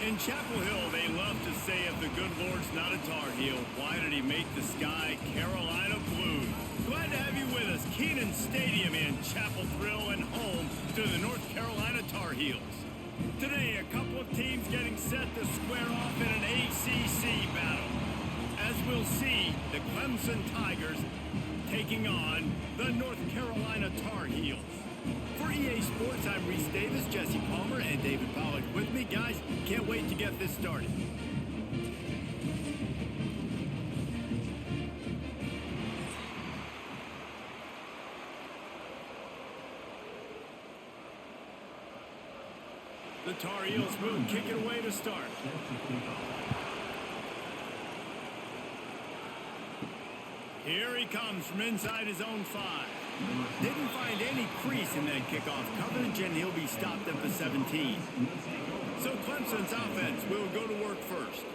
In Chapel Hill, they love to say if the good Lord's not a Tar Heel, why did he make the sky Carolina blue? Glad to have you with us. Kenan Stadium in Chapel Thrill and home to the North Carolina Tar Heels. Today, a couple of teams getting set to square off in an ACC battle. As we'll see, the Clemson Tigers taking on the North Carolina Tar Heels. For EA Sports, I'm Reese Davis, Jesse Palmer, and David Pollack with me. Guys, can't wait to get this started. The Tar Heels will kick it away to start. Here he comes from inside his own 5. Didn't find any crease in that kickoff coverage, and he'll be stopped at the 17. So Clemson's offense will go to work first.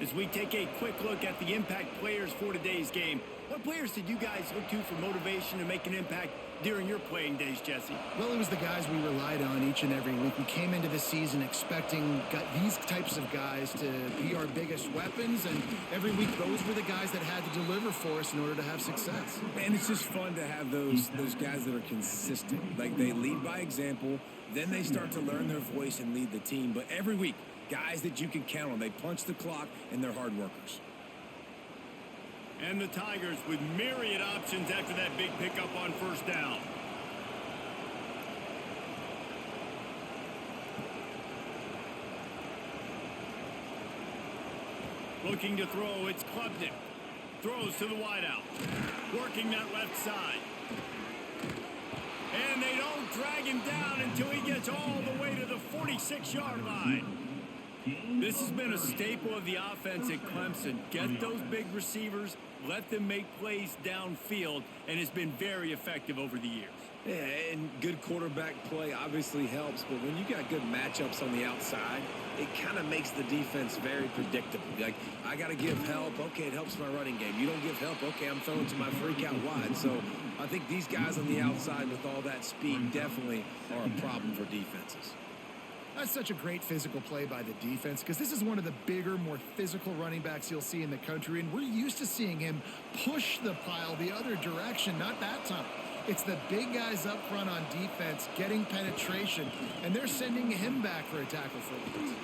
As we take a quick look at the impact players for today's game, what players did you guys look to for motivation to make an impact during your playing days, Jesse? Well, it was the guys we relied on each and every week. We came into the season expecting these types of guys to be our biggest weapons, and every week those were the guys that had to deliver for us in order to have success. And it's just fun to have those guys that are consistent. Like, they lead by example, then they start to learn their voice and lead the team. But every week, guys that you can count on. They punch the clock, and they're hard workers. And the Tigers with myriad options after that big pickup on first down. Looking to throw, it's Klubnik. Throws to the wideout. Working that left side. And they don't drag him down until he gets all the way to the 46-yard line. This has been a staple of the offense at Clemson. Get those big receivers, let them make plays downfield, and it's been very effective over the years. Yeah, and good quarterback play obviously helps, but when you got good matchups on the outside, it kind of makes the defense very predictable. Like, I got to give help. Okay, it helps my running game. You don't give help. Okay, I'm throwing to my freak out wide. So I think these guys on the outside with all that speed definitely are a problem for defenses. That's such a great physical play by the defense, because this is one of the bigger, more physical running backs you'll see in the country, and we're used to seeing him push the pile the other direction. Not that time. It's the big guys up front on defense getting penetration, and they're sending him back for a tackle for loss.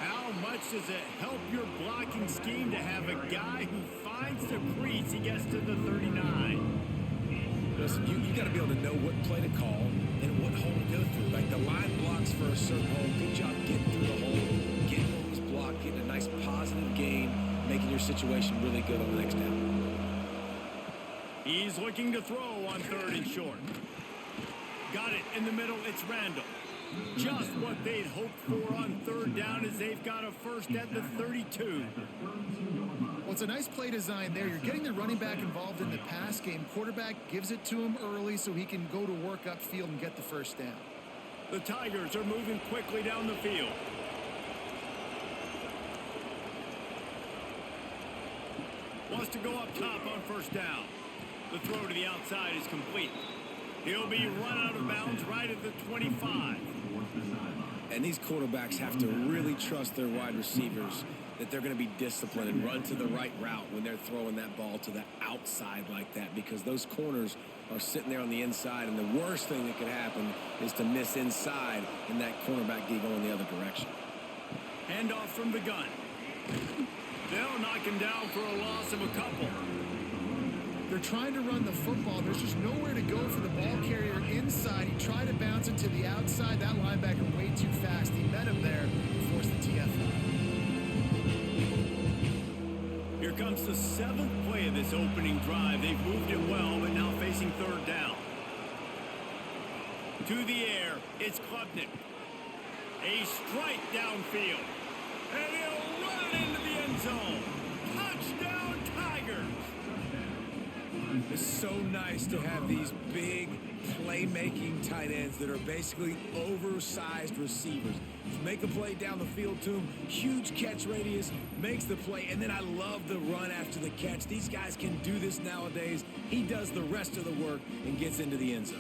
How much does it help your blocking scheme to have a guy who finds the crease? He gets to the 39. Listen, you got to be able to know what play to call and what hole to go through. Like, the line blocks for a certain hole. Good job getting through the hole, getting what was blocked, getting a nice positive gain, making your situation really good on the next down. He's looking to throw on 3rd and short. Got it in the middle. It's Randall. Just what they'd hoped for on 3rd down, as they've got a first at the 32. Well, it's a nice play design there. You're getting the running back involved in the pass game. Quarterback gives it to him early so he can go to work upfield and get the first down. The Tigers are moving quickly down the field. Wants to go up top on first down. The throw to the outside is complete. He'll be run out of bounds right at the 25. And these quarterbacks have to really trust their wide receivers that they're going to be disciplined and run to the right route when they're throwing that ball to the outside like that, because those corners are sitting there on the inside, and the worst thing that could happen is to miss inside and that cornerback get going the other direction. Handoff from the gun. They'll knock him down for a loss of a couple. They're trying to run the football. There's just nowhere to go for the ball carrier inside. He tried to bounce it to the outside. That linebacker way too fast. He met him there and forced the TFL. Here comes the 7th play of this opening drive. They've moved it well, but now facing 3rd down. To the air, it's Klubnik. A strike downfield. And he'll run it into the end zone. Touchdown, Tigers! It's so nice to have these big playmaking tight ends that are basically oversized receivers. Make a play down the field to him, huge catch radius, makes the play, and then I love the run after the catch. These guys can do this nowadays. He does the rest of the work and gets into the end zone.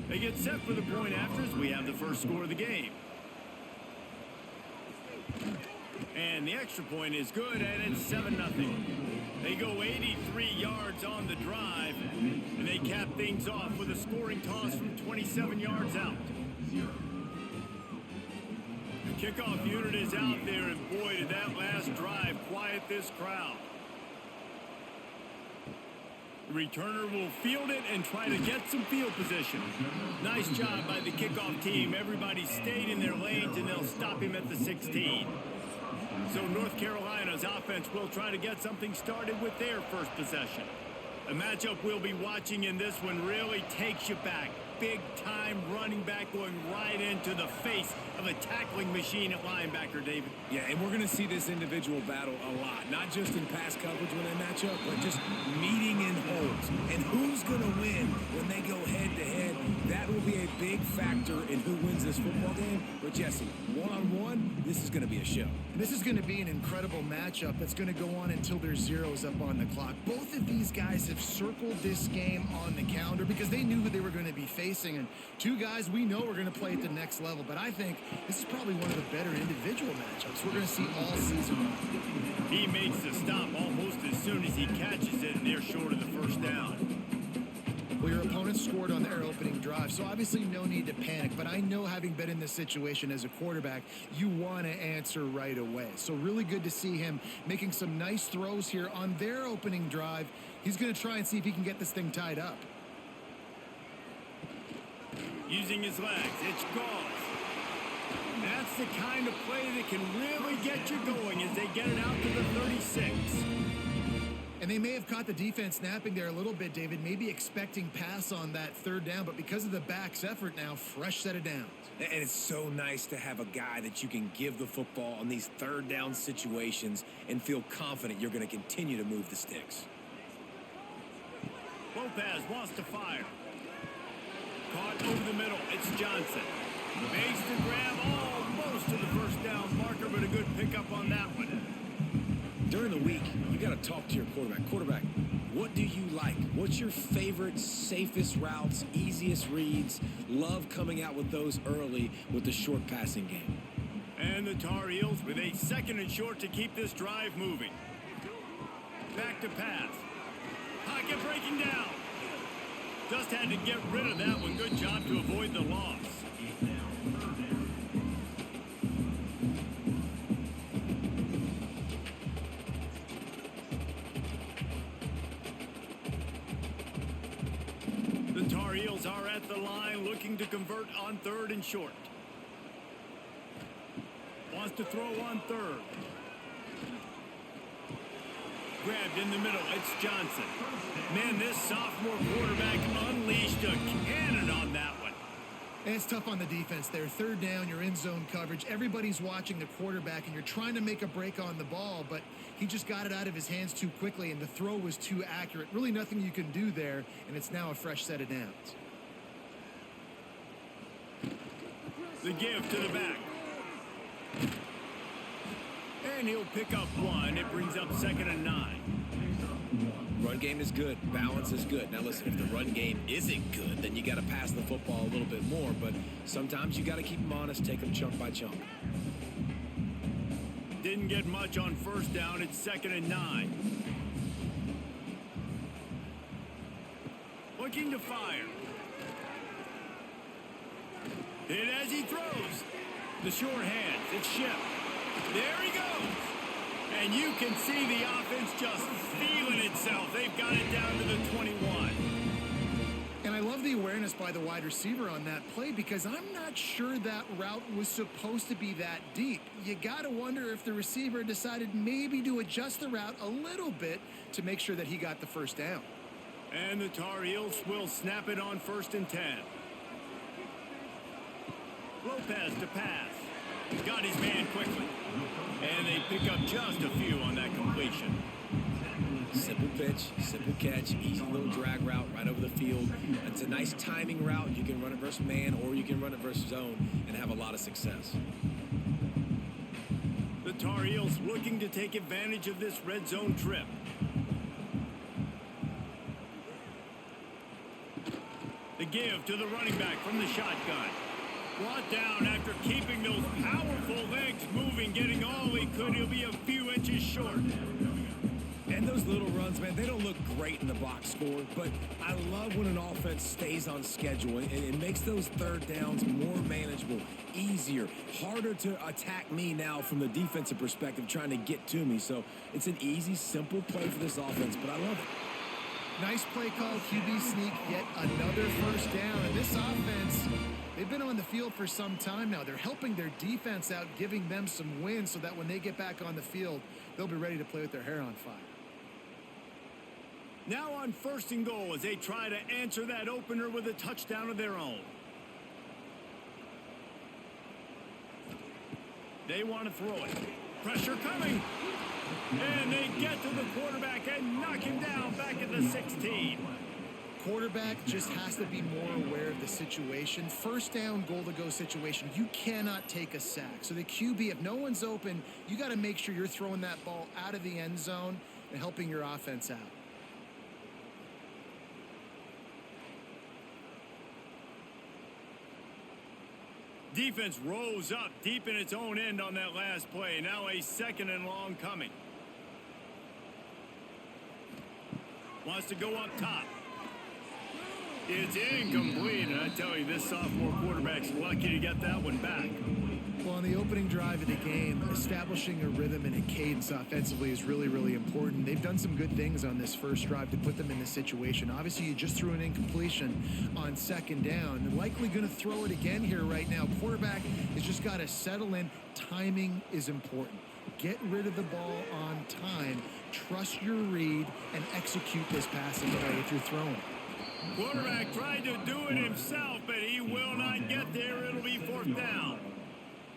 They get set for the point after as we have the first score of the game. And the extra point is good, and it's 7-0. They go 83 yards on the drive, and they cap things off with a scoring toss from 27 yards out. The kickoff unit is out there, and boy, did that last drive quiet this crowd. The returner will field it and try to get some field position. Nice job by the kickoff team. Everybody stayed in their lanes, and they'll stop him at the 16. So North Carolina's offense will try to get something started with their first possession. The matchup we'll be watching in this one really takes you back. Big-time running back going right into the face of a tackling machine at linebacker, David. Yeah, and we're going to see this individual battle a lot. Not just in pass coverage when they match up, but just meeting in holes. And who's going to win when they go head-to-head? That will be a big factor in who wins this football game. But, Jesse, one-on-one, this is going to be a show. And this is going to be an incredible matchup that's going to go on until there's zeros up on the clock. Both of these guys have circled this game on the calendar because they knew who they were going to be facing. And two guys we know are going to play at the next level. But I think this is probably one of the better individual matchups we're going to see all season long. He makes the stop almost as soon as he catches it, and they're short of the first down. Well, your opponent scored on their opening drive, so obviously no need to panic. But I know, having been in this situation as a quarterback, you want to answer right away. So really good to see him making some nice throws here on their opening drive. He's going to try and see if he can get this thing tied up. Using his legs, it's gone. That's the kind of play that can really get you going as they get it out to the 36. And they may have caught the defense napping there a little bit, David, maybe expecting pass on that third down, but because of the back's effort now, fresh set of downs. And it's so nice to have a guy that you can give the football on these third down situations and feel confident you're going to continue to move the sticks. Lopez wants to fire. Caught over the middle. It's Johnson. Makes the grab almost to the first down marker, but a good pickup on that one. During the week, you got to talk to your quarterback. Quarterback, what do you like? What's your favorite, safest routes, easiest reads? Love coming out with those early with the short passing game. And the Tar Heels with a 2nd and short to keep this drive moving. Back to pass. Pocket breaking down. Just had to get rid of that one. Good job to avoid the loss. The Tar Heels are at the line looking to convert on 3rd and short. Wants to throw on 3rd. Grabbed in the middle. It's Johnson. Man, this sophomore quarterback unleashed a cannon on that one. And it's tough on the defense there. 3rd down, you're in zone coverage. Everybody's watching the quarterback, and you're trying to make a break on the ball, but he just got it out of his hands too quickly, and the throw was too accurate. Really nothing you can do there, and it's now a fresh set of downs. The give to the back. And he'll pick up 1. It brings up 2nd and 9. Run game is good. Balance is good. Now, listen, if the run game isn't good, then you got to pass the football a little bit more. But sometimes you got to keep them honest, take them chunk by chunk. Didn't get much on 1st down. It's 2nd and 9. Looking to fire. Hit as he throws. The short hands. It's Ship. There he goes. And you can see the offense just feeling itself. They've got it down to the 21. And I love the awareness by the wide receiver on that play because I'm not sure that route was supposed to be that deep. You got to wonder if the receiver decided maybe to adjust the route a little bit to make sure that he got the first down. And the Tar Heels will snap it on 1st and 10. Lopez to pass. Got his man quickly. And they pick up just a few on that completion. Simple pitch, simple catch, easy little drag route right over the field. It's a nice timing route. You can run it versus man or you can run it versus zone and have a lot of success. The Tar Heels looking to take advantage of this red zone trip. The give to the running back from the shotgun. Brought down after keeping those powerful legs moving, getting all he could. He'll be a few inches short. And those little runs, man, they don't look great in the box score, but I love when an offense stays on schedule, and it makes those third downs more manageable, easier, harder to attack me now from the defensive perspective, trying to get to me. So it's an easy, simple play for this offense, but I love it. Nice play call, QB sneak, yet another first down. And this offense, they've been on the field for some time now. They're helping their defense out, giving them some wins so that when they get back on the field, they'll be ready to play with their hair on fire. Now on 1st and goal as they try to answer that opener with a touchdown of their own. They want to throw it. Pressure coming. And they get to the quarterback and knock him down back at the 16. Quarterback just has to be more aware of the situation. First down, goal to go situation. You cannot take a sack. So the QB, if no one's open, you got to make sure you're throwing that ball out of the end zone and helping your offense out. Defense rose up deep in its own end on that last play. Now a 2nd and long coming. Wants to go up top. It's incomplete, and I tell you, this sophomore quarterback's lucky to get that one back. Well, on the opening drive of the game, establishing a rhythm and a cadence offensively is really, really important. They've done some good things on this first drive to put them in this situation. Obviously, you just threw an incompletion on 2nd down. They're likely going to throw it again here right now. Quarterback has just got to settle in. Timing is important. Get rid of the ball on time. Trust your read and execute this passing play if you're throwing it. Quarterback tried to do it himself, but he will not get there. It'll be 4th down.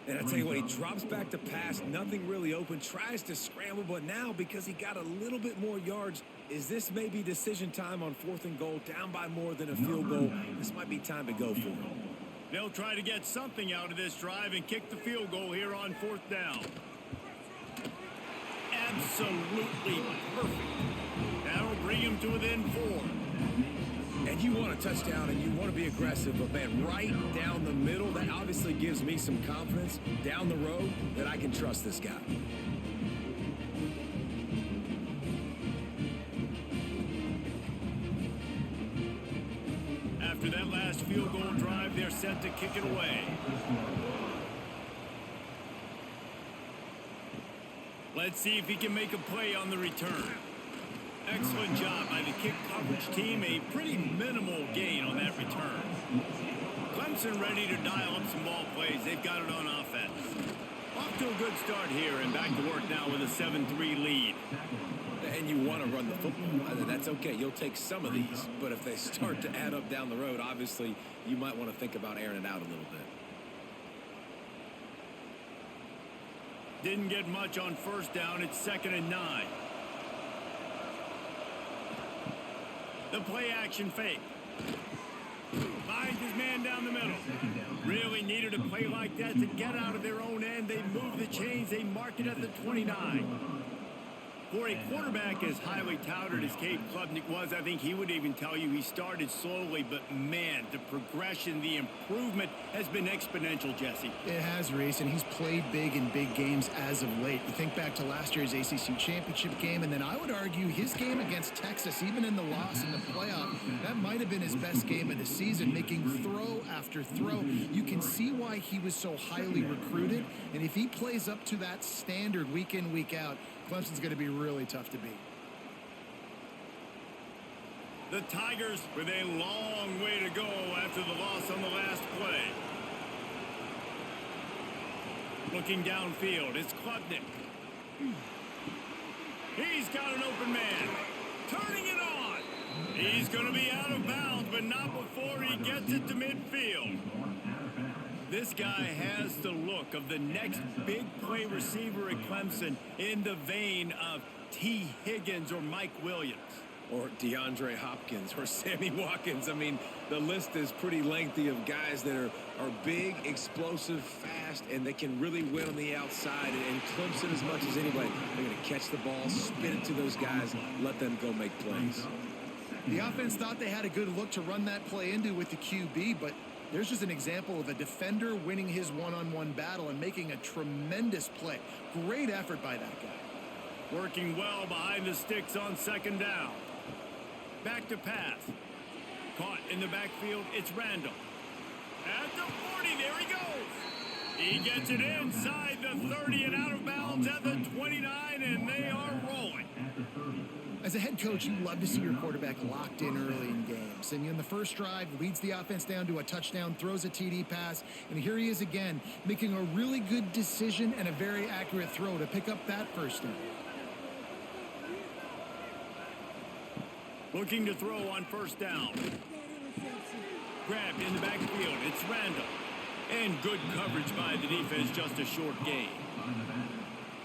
And I tell you what, he drops back to pass, nothing really open, tries to scramble, but now because he got a little bit more yards, is this maybe decision time on 4th and goal, down by more than a field goal? This might be time to go for it. They'll try to get something out of this drive and kick the field goal here on 4th down. Absolutely perfect. That'll bring him to within 4. And you want a touchdown and you want to be aggressive, but man, right down the middle, that obviously gives me some confidence down the road that I can trust this guy. After that last field goal drive, they're set to kick it away. Let's see if he can make a play on the return. Excellent job by the kick coverage team. A pretty minimal gain on that return. Clemson ready to dial up some ball plays. They've got it on offense. Off to a good start here and back to work now with a 7-3 lead. And you want to run the football. That's okay. You'll take some of these. But if they start to add up down the road, obviously you might want to think about airing it out a little bit. Didn't get much on 1st down. It's 2nd and 9. The play action fake. Finds his man down the middle. Really needed a play like that to get out of their own end. They move the chains. They mark it at the 29. For a quarterback as highly touted as Cade Klubnik was, I think he would even tell you he started slowly, but man, the progression, the improvement has been exponential, Jesse. It has, Reese, and he's played big in big games as of late. You think back to last year's ACC championship game, and then I would argue his game against Texas, even in the loss in the playoff, that might have been his best game of the season, making throw after throw. You can see why he was so highly recruited, and if he plays up to that standard week in, week out, Clemson's going to be really tough to beat. The Tigers with a long way to go after the loss on the last play. Looking downfield, it's Klubnik. He's got an open man. Turning it on. He's going to be out of bounds, but not before he gets it to midfield. This guy has the look of the next big play receiver at Clemson in the vein of T. Higgins or Mike Williams. Or DeAndre Hopkins or Sammy Watkins. I mean, the list is pretty lengthy of guys that are big, explosive, fast, and they can really win on the outside. And Clemson, as much as anybody, they're going to catch the ball, spin it to those guys, let them go make plays. The offense thought they had a good look to run that play into with the QB, but there's just an example of a defender winning his one-on-one battle and making a tremendous play. Great effort by that guy. Working well behind the sticks on second down. Back to pass. Caught in the backfield, it's Randall. At the 40, there he goes. He gets it inside the 30 and out of bounds at the 29, and they are rolling. As a head coach, you love to see your quarterback locked in early in games. And in the first drive, leads the offense down to a touchdown, throws a TD pass, and here he is again, making a really good decision and a very accurate throw to pick up that first down. Looking to throw on first down. Grabbed in the backfield, it's Randall. And good coverage by the defense, just a short gain.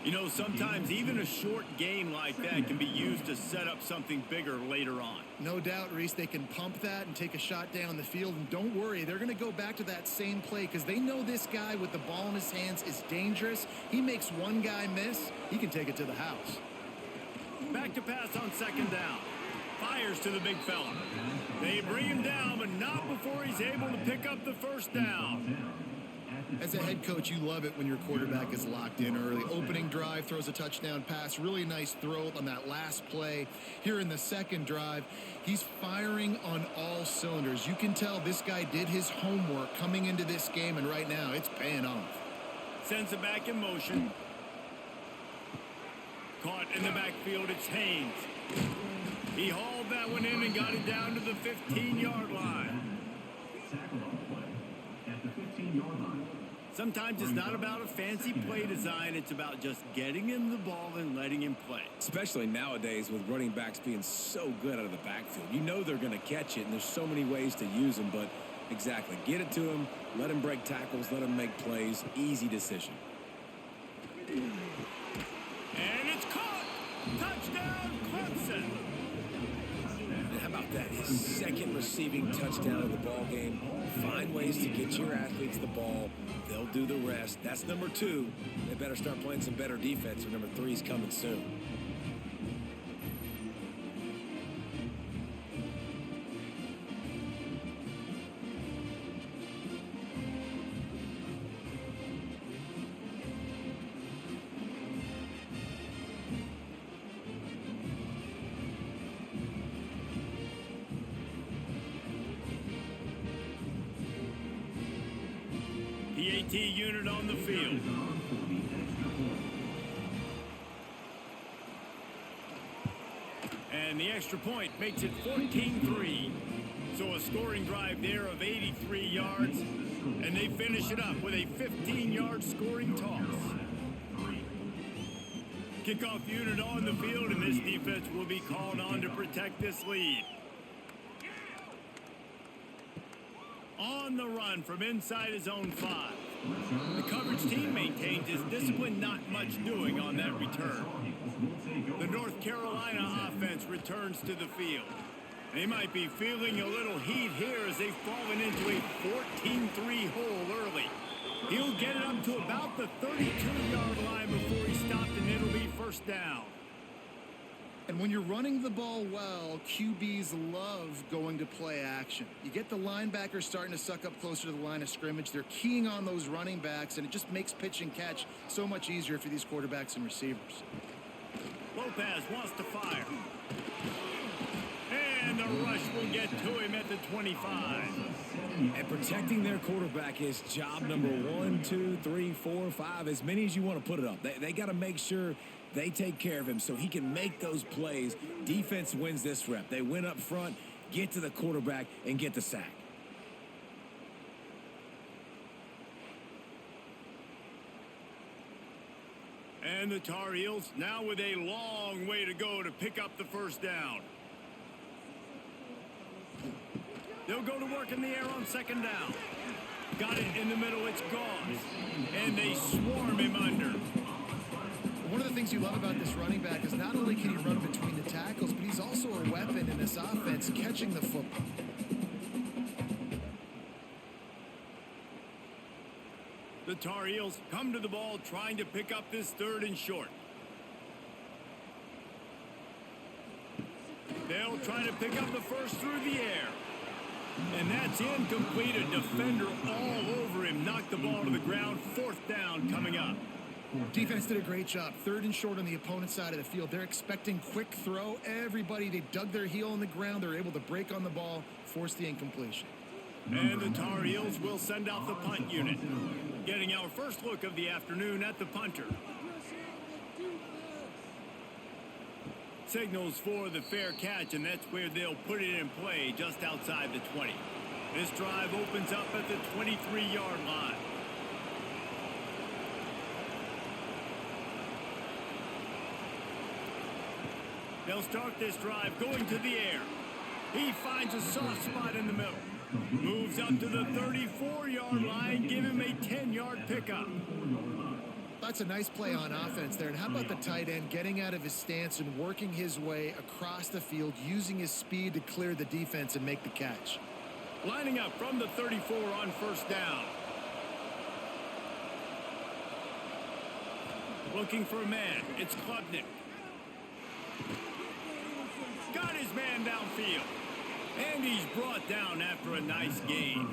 You know, sometimes even a short gain like that can be used to set up something bigger later on. No doubt, Reese, they can pump that and take a shot down the field. And don't worry, they're going to go back to that same play because they know this guy with the ball in his hands is dangerous. He makes one guy miss, he can take it to the house. Back to pass on second down. Fires to the big fella. They bring him down, but not before he's able to pick up the first down. As a head coach, you love it when your quarterback is locked in early. Opening drive, throws a touchdown pass. Really nice throw on that last play. Here in the second drive, he's firing on all cylinders. You can tell this guy did his homework coming into this game, and right now it's paying off. Sends it back in motion. Caught in the backfield, it's Haynes. He hauled that one in and got it down to the 15-yard line. Sometimes it's not about a fancy play design. It's about just getting him the ball and letting him play. Especially nowadays with running backs being so good out of the backfield. You know they're going to catch it, and there's so many ways to use them. But exactly, get it to him, let him break tackles, let him make plays. Easy decision. And it's caught. Touchdown, Clemson. How about that? His second receiving touchdown of the ball game. Find ways to get your athletes the ball. They'll do the rest. That's number 2. They better start playing some better defense, or number 3 is coming soon. PAT unit on the field. And the extra point makes it 14-3. So a scoring drive there of 83 yards. And they finish it up with a 15-yard scoring toss. Kickoff unit on the field, and this defense will be called on to protect this lead. On the run from inside his own 5. The coverage team maintains his discipline, not much doing on that return. The North Carolina offense returns to the field. They might be feeling a little heat here as they've fallen into a 14-3 hole early. He'll get it up to about the 32-yard line before he stopped, and it'll be first down. And when you're running the ball well, QBs love going to play action. You get the linebackers starting to suck up closer to the line of scrimmage. They're keying on those running backs, and it just makes pitch and catch so much easier for these quarterbacks and receivers. Lopez wants to fire. And the rush will get to him at the 25. And protecting their quarterback is job number 1, 2, 3, 4, 5, as many as you want to put it up. They got to make sure they take care of him so he can make those plays. Defense wins this rep. They win up front, get to the quarterback, and get the sack. And the Tar Heels now with a long way to go to pick up the first down. They'll go to work in the air on second down. Got it in the middle, it's gone. And they swarm him under. One of the things you love about this running back is not only can he run between the tackles, but he's also a weapon in this offense, catching the football. The Tar Heels come to the ball trying to pick up this 3rd and short. They'll They'll try to pick up the first through the air. And that's incomplete. A defender all over him. Knocked the ball to the ground. Fourth down coming up. Defense did a great job. Third and short on the opponent's side of the field. They're expecting quick throw. Everybody, they dug their heel in the ground. They're able to break on the ball, force the incompletion. And the Tar Heels will send out the punt unit. Getting our first look of the afternoon at the punter. Signals for the fair catch, and that's where they'll put it in play just outside the 20. This drive opens up at the 23-yard line. They'll start this drive going to the air. He finds a soft spot in the middle. Moves up to the 34-yard line. Give him a 10-yard pickup. That's a nice play on offense there. And how about the tight end getting out of his stance and working his way across the field, using his speed to clear the defense and make the catch. Lining up from the 34 on first down. Looking for a man. It's Klubnik. Got his man downfield. And he's brought down after a nice gain.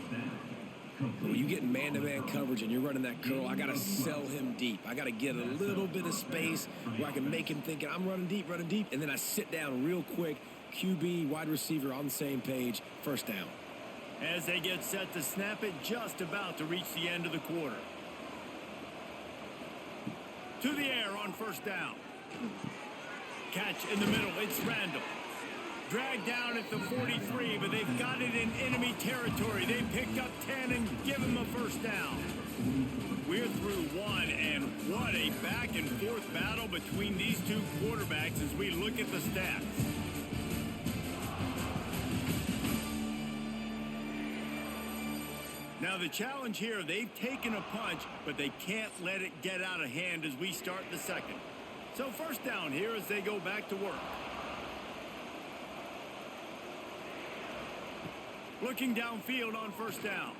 When you get man-to-man coverage and you're running that curl, I got to sell him deep. I got to get a little bit of space where I can make him thinking I'm running deep, and then I sit down real quick. QB, wide receiver on the same page, first down. As they get set to snap it, just about to reach the end of the quarter. To the air on first down. Catch in the middle, it's Randall. Dragged down at the 43, but they've got it in enemy territory. They picked up 10 and give him a first down. We're through one, and what a back and forth battle between these two quarterbacks as we look at the stats. Now the challenge here, they've taken a punch, but they can't let it get out of hand as we start the second. So first down here as they go back to work. Looking downfield on first down.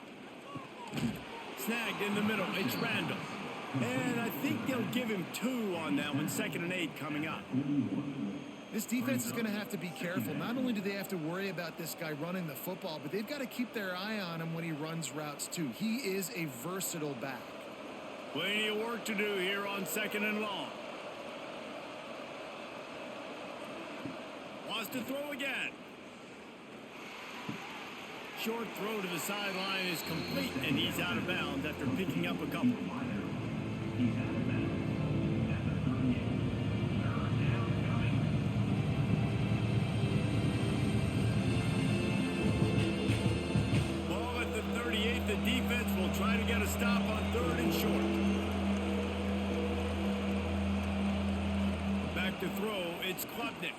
Snagged in the middle. It's Randall. And I think they'll give him 2 on that one. 2nd and 8 coming up. This defense is going to have to be careful. Not only do they have to worry about this guy running the football, but they've got to keep their eye on him when he runs routes too. He is a versatile back. Plenty of work to do here on 2nd and long. Wants to throw again. Short throw to the sideline is complete, and he's out of bounds after picking up a couple. Ball at the 38. The defense will try to get a stop on 3rd and short. Back to throw. It's Klubnik.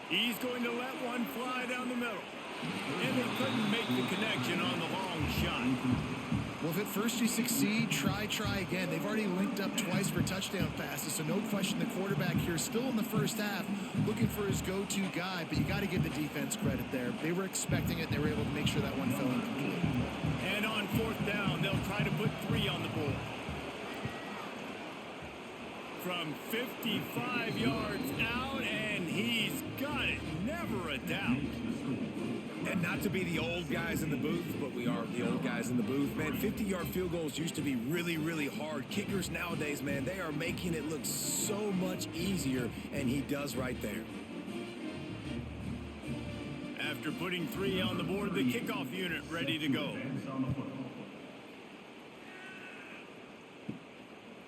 He's going to let one fly down the middle. And they couldn't make the connection on the long shot. Well, if at first you succeed, try again. They've already linked up twice for touchdown passes, so no question the quarterback here still in the first half looking for his go-to guy, but you got to give the defense credit there. They were expecting it. They were able to make sure that one fell incomplete. And on 4th down, they'll try to put 3 on the board. From 55 yards out, and he's got it. Never a doubt. And not to be the old guys in the booth, but we are the old guys in the booth. Man, 50-yard field goals used to be really, really hard. Kickers nowadays, man, they are making it look so much easier, and he does right there. After putting 3 on the board, the kickoff unit ready to go.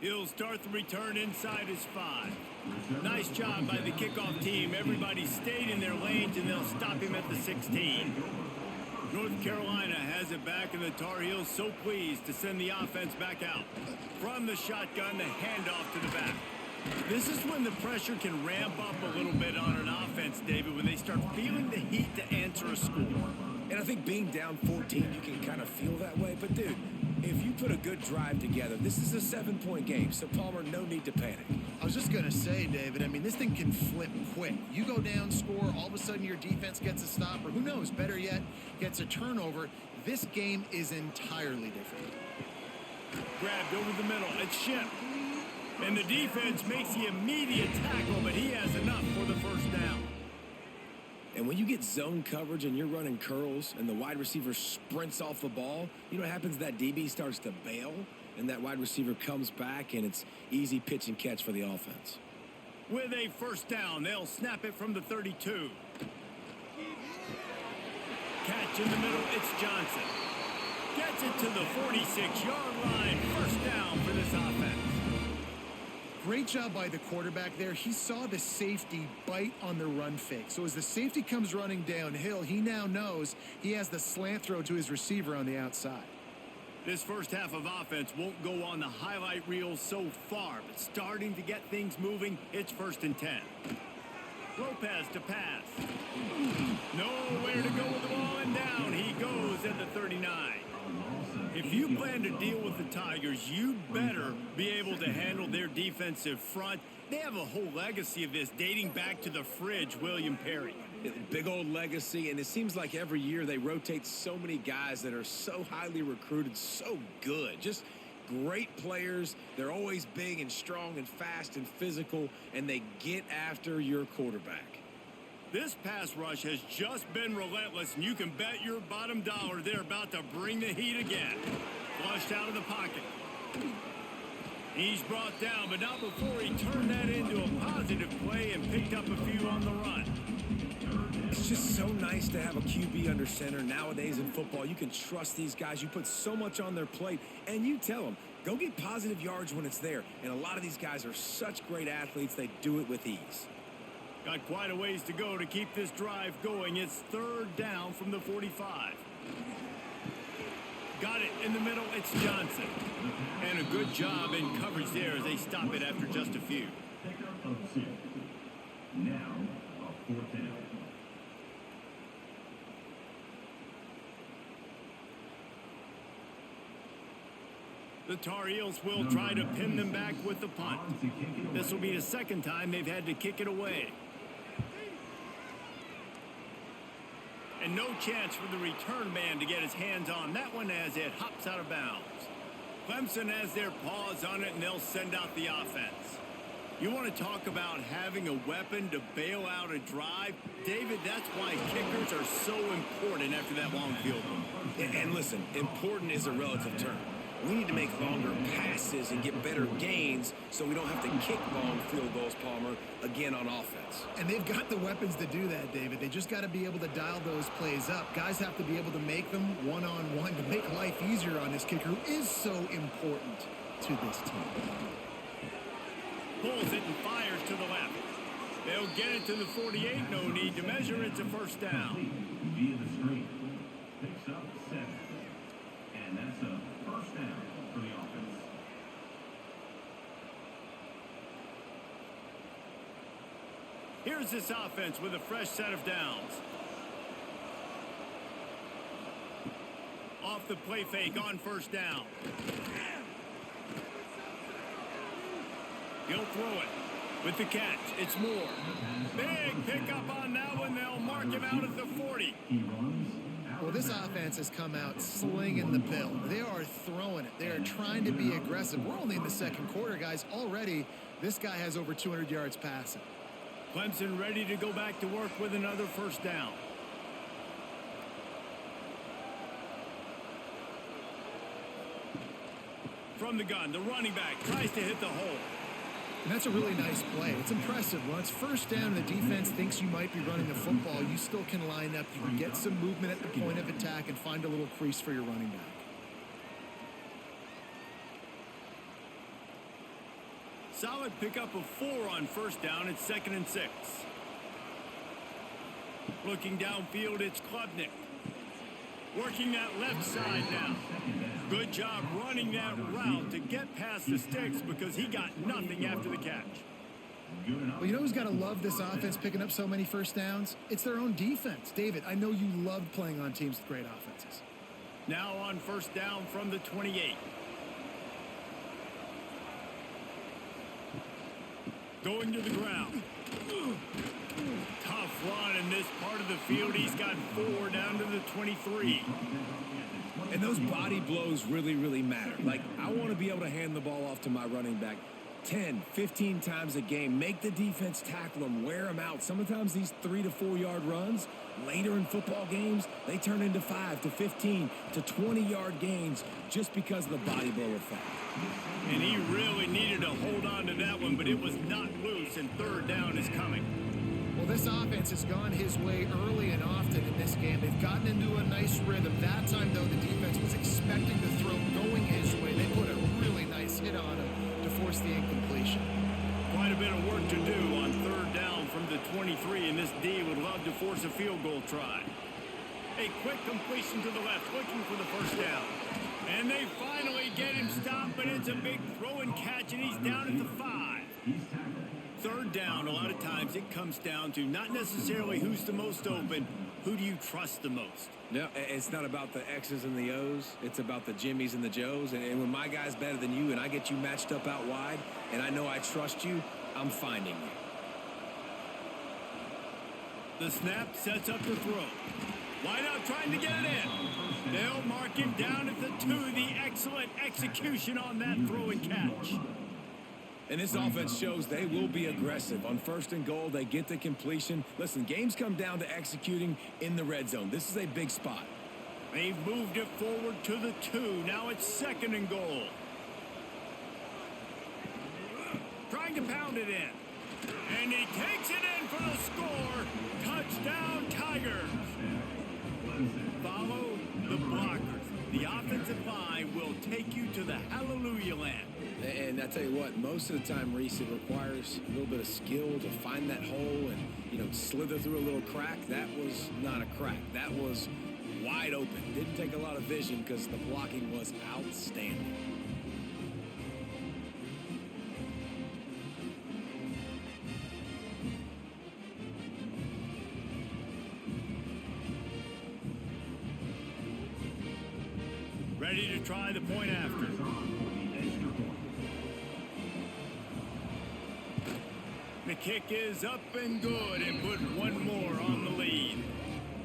He'll start the return inside his 5. Nice job by the kickoff team. Everybody stayed in their lanes, and they'll stop him at the 16. North Carolina has it back, and the Tar Heels so pleased to send the offense back out. From the shotgun, the handoff to the back. This is when the pressure can ramp up a little bit on an offense, David, when they start feeling the heat to answer a score. And I think being down 14, you can kind of feel that way. But, dude, if you put a good drive together, this is a 7-point game. So, Palmer, no need to panic. I was just going to say, David, I mean, this thing can flip quick. You go down, score, all of a sudden your defense gets a stop, or who knows, better yet, gets a turnover. This game is entirely different. Grabbed over the middle. It's Ship. And the defense makes the immediate tackle, but he has enough for the first down. And when you get zone coverage and you're running curls and the wide receiver sprints off the ball, you know what happens? That DB starts to bail, and that wide receiver comes back, and it's easy pitch and catch for the offense. With a first down, they'll snap it from the 32. Catch in the middle, it's Johnson. Gets it to the 46-yard line. First down for this offense. Great job by the quarterback there. He saw the safety bite on the run fake. So as the safety comes running downhill, he now knows he has the slant throw to his receiver on the outside. This first half of offense won't go on the highlight reel so far, but starting to get things moving, it's 1st and 10. Lopez to pass. Nowhere to go with the ball, and down he goes at the 39. If you plan to deal with the Tigers, you'd better be able to handle their defensive front. They have a whole legacy of this dating back to the fridge, William Perry. Big old legacy, and it seems like every year they rotate so many guys that are so highly recruited, so good. Just great players. They're always big and strong and fast and physical, and they get after your quarterback. This pass rush has just been relentless, and you can bet your bottom dollar they're about to bring the heat again. Flushed out of the pocket. He's brought down, but not before he turned that into a positive play and picked up a few on the run. It's just so nice to have a QB under center. Nowadays in football, you can trust these guys. You put so much on their plate, and you tell them, go get positive yards when it's there. And a lot of these guys are such great athletes, they do it with ease. Got quite a ways to go to keep this drive going. It's 3rd down from the 45. Got it in the middle. It's Johnson. And a good job in coverage there as they stop it after just a few. Now, a 4th down. The Tar Heels will try to pin them back with the punt. This will be the 2nd time they've had to kick it away. And no chance for the return man to get his hands on that one as it hops out of bounds. Clemson has their paws on it, and they'll send out the offense. You want to talk about having a weapon to bail out a drive? David, that's why kickers are so important after that long field goal. And listen, important is a relative term. We need to make longer passes and get better gains so we don't have to kick long field goals, Palmer, again on offense. And they've got the weapons to do that, David. They just got to be able to dial those plays up. Guys have to be able to make them one-on-one to make life easier on this kicker, who is so important to this team. Pulls it and fires to the left. They'll get it to the 48. No need to measure. It's a first down. Via the screen. Picks up 7. And that's a first down for the offense. Here's this offense with a fresh set of downs. Off the play fake on first down. He'll throw it with the catch. It's Moore. Big pickup on that one. They'll mark him out at the 40. He runs. Well, this offense has come out slinging the bill. They are throwing it. They are trying to be aggressive. We're only in the 2nd quarter, guys. Already, this guy has over 200 yards passing. Clemson ready to go back to work with another first down. From the gun, the running back tries to hit the hole. And that's a really nice play. It's impressive. When it's first down and the defense thinks you might be running the football, you still can line up. You can get some movement at the point of attack and find a little crease for your running back. Solid pickup of 4 on first down. It's 2nd and 6. Looking downfield, it's Klubnik. Working that left side now. Good job running that route to get past the sticks because he got nothing after the catch. Well, you know who's got to love this offense picking up so many first downs? It's their own defense. David, I know you loved playing on teams with great offenses. Now on first down from the 28. Going to the ground. Tough run in this part of the field. He's got 4 down to the 23. And those body blows really, really matter. Like, I want to be able to hand the ball off to my running back. 10, 15 times a game. Make the defense tackle them, wear them out. Sometimes these 3 to 4 yard runs later in football games, they turn into 5 to 15 to 20 yard gains just because of the body blow effect. And he really needed to hold on to that one, but it was not loose, and third down is coming. Well, this offense has gone his way early and often in this game. They've gotten into a nice rhythm. That time, though, the defense was expecting the throw going his way. They put a really nice hit on him to force the incompletion. Quite a bit of work to do on third down from the 23, and this D would love to force a field goal try. A quick completion to the left, looking for the first down. And they finally get him stopped, but it's a big throw and catch, and he's down at the 5. Third down, a lot of times it comes down to not necessarily who's the most open, who do you trust the most? No, it's not about the X's and the O's. It's about the Jimmys and the Joes. And when my guy's better than you and I get you matched up out wide and I know I trust you, I'm finding you. The snap sets up the throw. Wide out trying to get it in. They'll mark him down at the 2. The excellent execution on that throw and catch. And this offense shows they will be aggressive. On first and goal, they get the completion. Listen, games come down to executing in the red zone. This is a big spot. They've moved it forward to the 2. Now it's second and goal. Trying to pound it in. And he takes it in for the score. Touchdown, Tigers. Follow the blockers. The offensive line will take you to the hallelujah land. And I tell you what, most of the time, Reese, it requires a little bit of skill to find that hole and, slither through a little crack. That was not a crack. That was wide open. Didn't take a lot of vision because the blocking was outstanding. Ready to try the point after. The kick is up and good and put one more on the lead.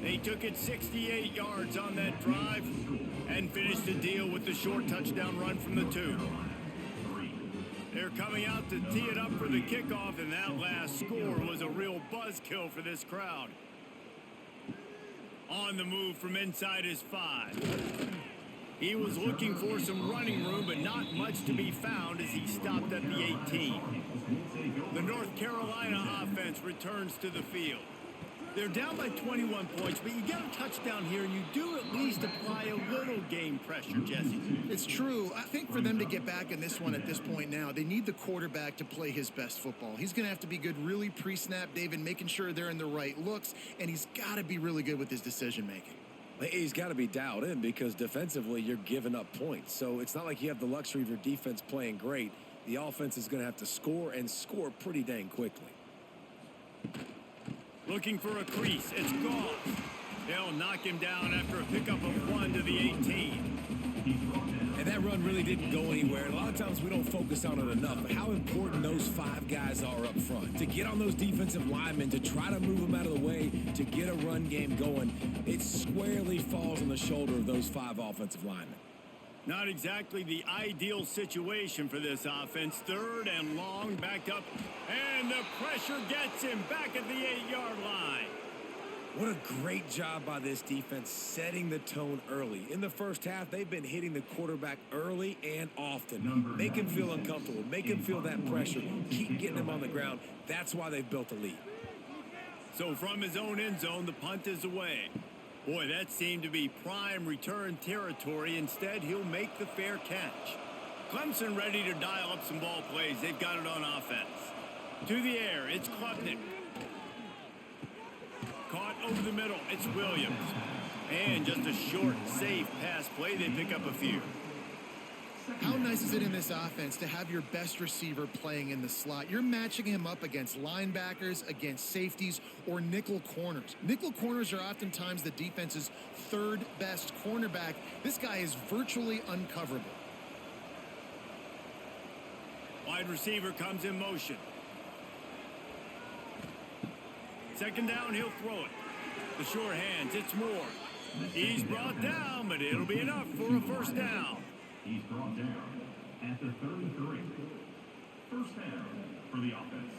They took it 68 yards on that drive and finished the deal with the short touchdown run from the 2. They're coming out to tee it up for the kickoff, and that last score was a real buzzkill for this crowd. On the move from inside his 5. He was looking for some running room, but not much to be found as he stopped at the 18. The North Carolina offense returns to the field. They're down by 21 points, but you get a touchdown here, and you do at least apply a little game pressure, Jesse. It's true. I think for them to get back in this one at this point now, they need the quarterback to play his best football. He's going to have to be good really pre-snap, David, making sure they're in the right looks, and he's got to be really good with his decision-making. He's got to be dialed in because defensively you're giving up points. So it's not like you have the luxury of your defense playing great. The offense is going to have to score and score pretty dang quickly. Looking for a crease. It's gone. They'll knock him down after a pickup of 1 to the 18. And that run really didn't go anywhere. And a lot of times we don't focus on it enough. But how important those 5 guys are up front. To get on those defensive linemen, to try to move them out of the way, to get a run game going, it squarely falls on the shoulder of those 5 offensive linemen. Not exactly the ideal situation for this offense. Third and long, backed up, and the pressure gets him back at the 8-yard line. What a great job by this defense setting the tone early. In the first half, they've been hitting the quarterback early and often. Make him feel uncomfortable. Make him feel that pressure. Keep getting him on the ground. That's why they've built a lead. So from his own end zone, the punt is away. Boy, that seemed to be prime return territory. Instead, he'll make the fair catch. Clemson ready to dial up some ball plays. They've got it on offense. To the air, it's Klubnik. Caught over the middle, it's Williams. And just a short, safe pass play. They pick up a few. How nice is it in this offense to have your best receiver playing in the slot? You're matching him up against linebackers, against safeties, or nickel corners. Nickel corners are oftentimes the defense's third best cornerback. This guy is virtually uncoverable. Wide receiver comes in motion. Second down, he'll throw it. The short hands, it's Moore. He's brought down, but it'll be enough for a first down. He's brought down at the 33. first down for the offense.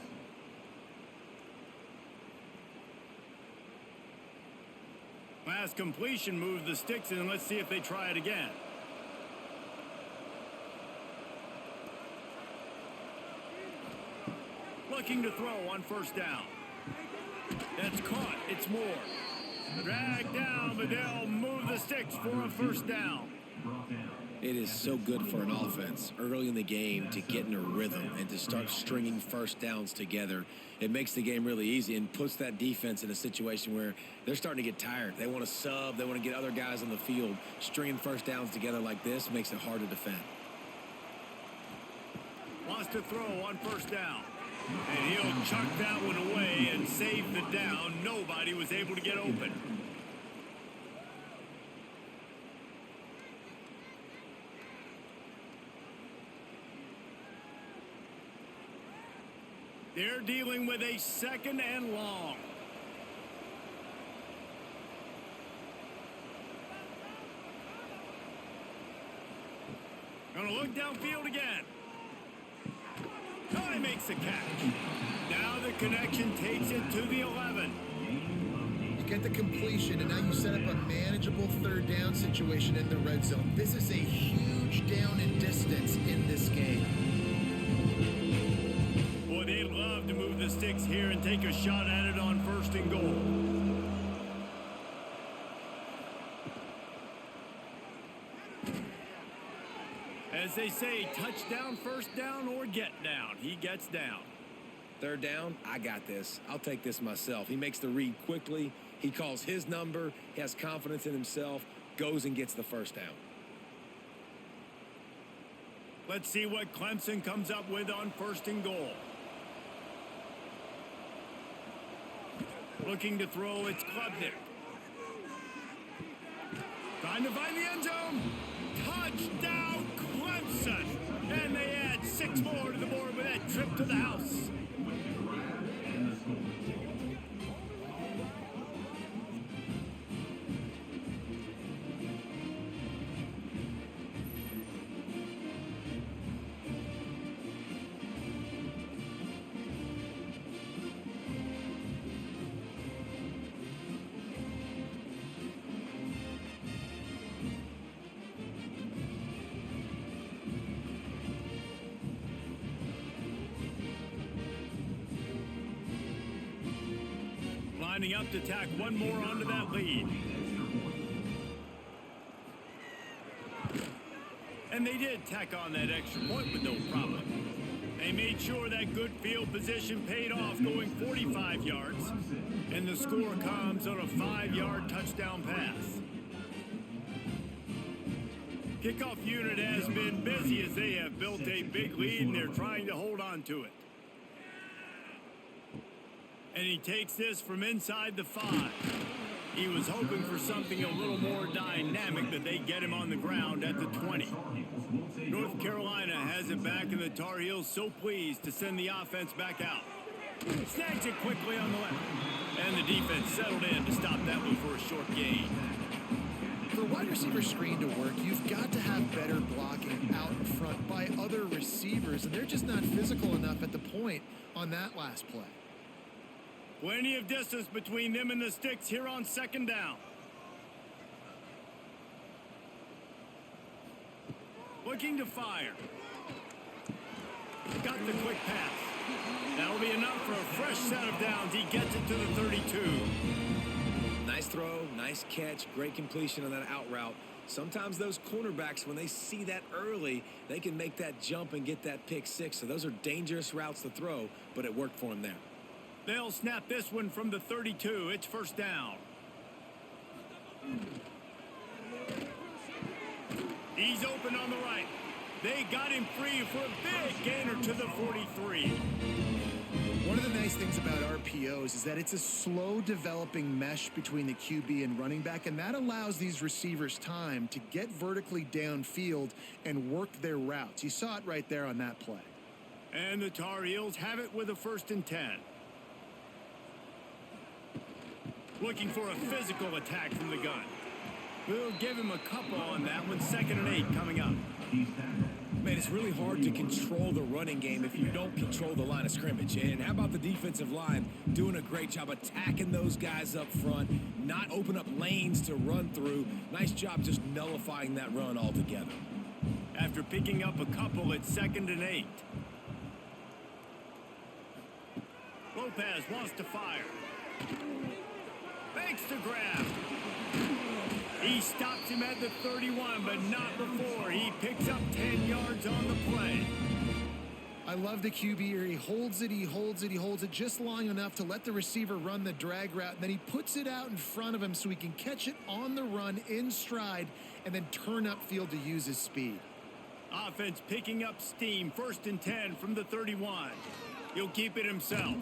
Last completion moved the sticks in. Let's see if they try it again. Looking to throw on first down. That's caught. It's Moore. Dragged down, but they'll move the sticks for a first down. It is so good for an offense early in the game to get in a rhythm and to start stringing first downs together. It makes the game really easy and puts that defense in a situation where they're starting to get tired. They want to sub. They want to get other guys on the field. Stringing first downs together like this makes it hard to defend. Wants to throw on first down. And he'll chuck that one away and save the down. Nobody was able to get open. They're dealing with a second and long. Gonna look downfield again. Oh, he makes the catch. Now the connection takes it to the 11. You get the completion, and now you set up a manageable third down situation in the red zone. This is a huge down in distance in this game. Boy, they'd love to move the sticks here and take a shot at it on first and goal. As they say, touchdown, first down, or get down. He gets down. Third down, I got this. I'll take this myself. He makes the read quickly. He calls his number. He has confidence in himself. Goes and gets the first down. Let's see what Clemson comes up with on first and goal. Looking to throw, it's Klubnik. Trying to find the end zone. Touchdown, Clemson. And they add 6 more to the board with that trip to the house. Lining up to tack one more onto that lead. And they did tack on that extra point with no problem. They made sure that good field position paid off, going 45 yards. And the score comes on a 5-yard touchdown pass. Kickoff unit has been busy as they have built a big lead and they're trying to hold on to it. And he takes this from inside the 5. He was hoping for something a little more dynamic, but they get him on the ground at the 20. North Carolina has it back, and the Tar Heels so pleased to send the offense back out. Snags it quickly on the left. And the defense settled in to stop that one for a short gain. For a wide receiver screen to work, you've got to have better blocking out in front by other receivers, and they're just not physical enough at the point on that last play. Plenty of distance between them and the sticks here on second down. Looking to fire. Got the quick pass. That'll be enough for a fresh set of downs. He gets it to the 32. Nice throw, nice catch, great completion on that out route. Sometimes those cornerbacks, when they see that early, they can make that jump and get that pick 6. So those are dangerous routes to throw, but it worked for him there. They'll snap this one from the 32. It's first down. He's open on the right. They got him free for a big gainer to the 43. One of the nice things about RPOs is that it's a slow developing mesh between the QB and running back, and that allows these receivers time to get vertically downfield and work their routes. You saw it right there on that play. And the Tar Heels have it with a 1st and 10. Looking for a physical attack from the gun. We'll give him a couple on that one. 2nd and 8 coming up. He's tackled. Man, it's really hard to control the running game if you don't control the line of scrimmage. And how about the defensive line doing a great job attacking those guys up front, not open up lanes to run through. Nice job just nullifying that run altogether. After picking up a couple, it's 2nd and 8. Lopez wants to fire. Fakes the grab. He stops him at the 31, but not before. He picks up 10 yards on the play. I love the QB here. He holds it, he holds it, he holds it just long enough to let the receiver run the drag route. And then he puts it out in front of him so he can catch it on the run in stride and then turn upfield to use his speed. Offense picking up steam. 1st and 10 from the 31. He'll keep it himself.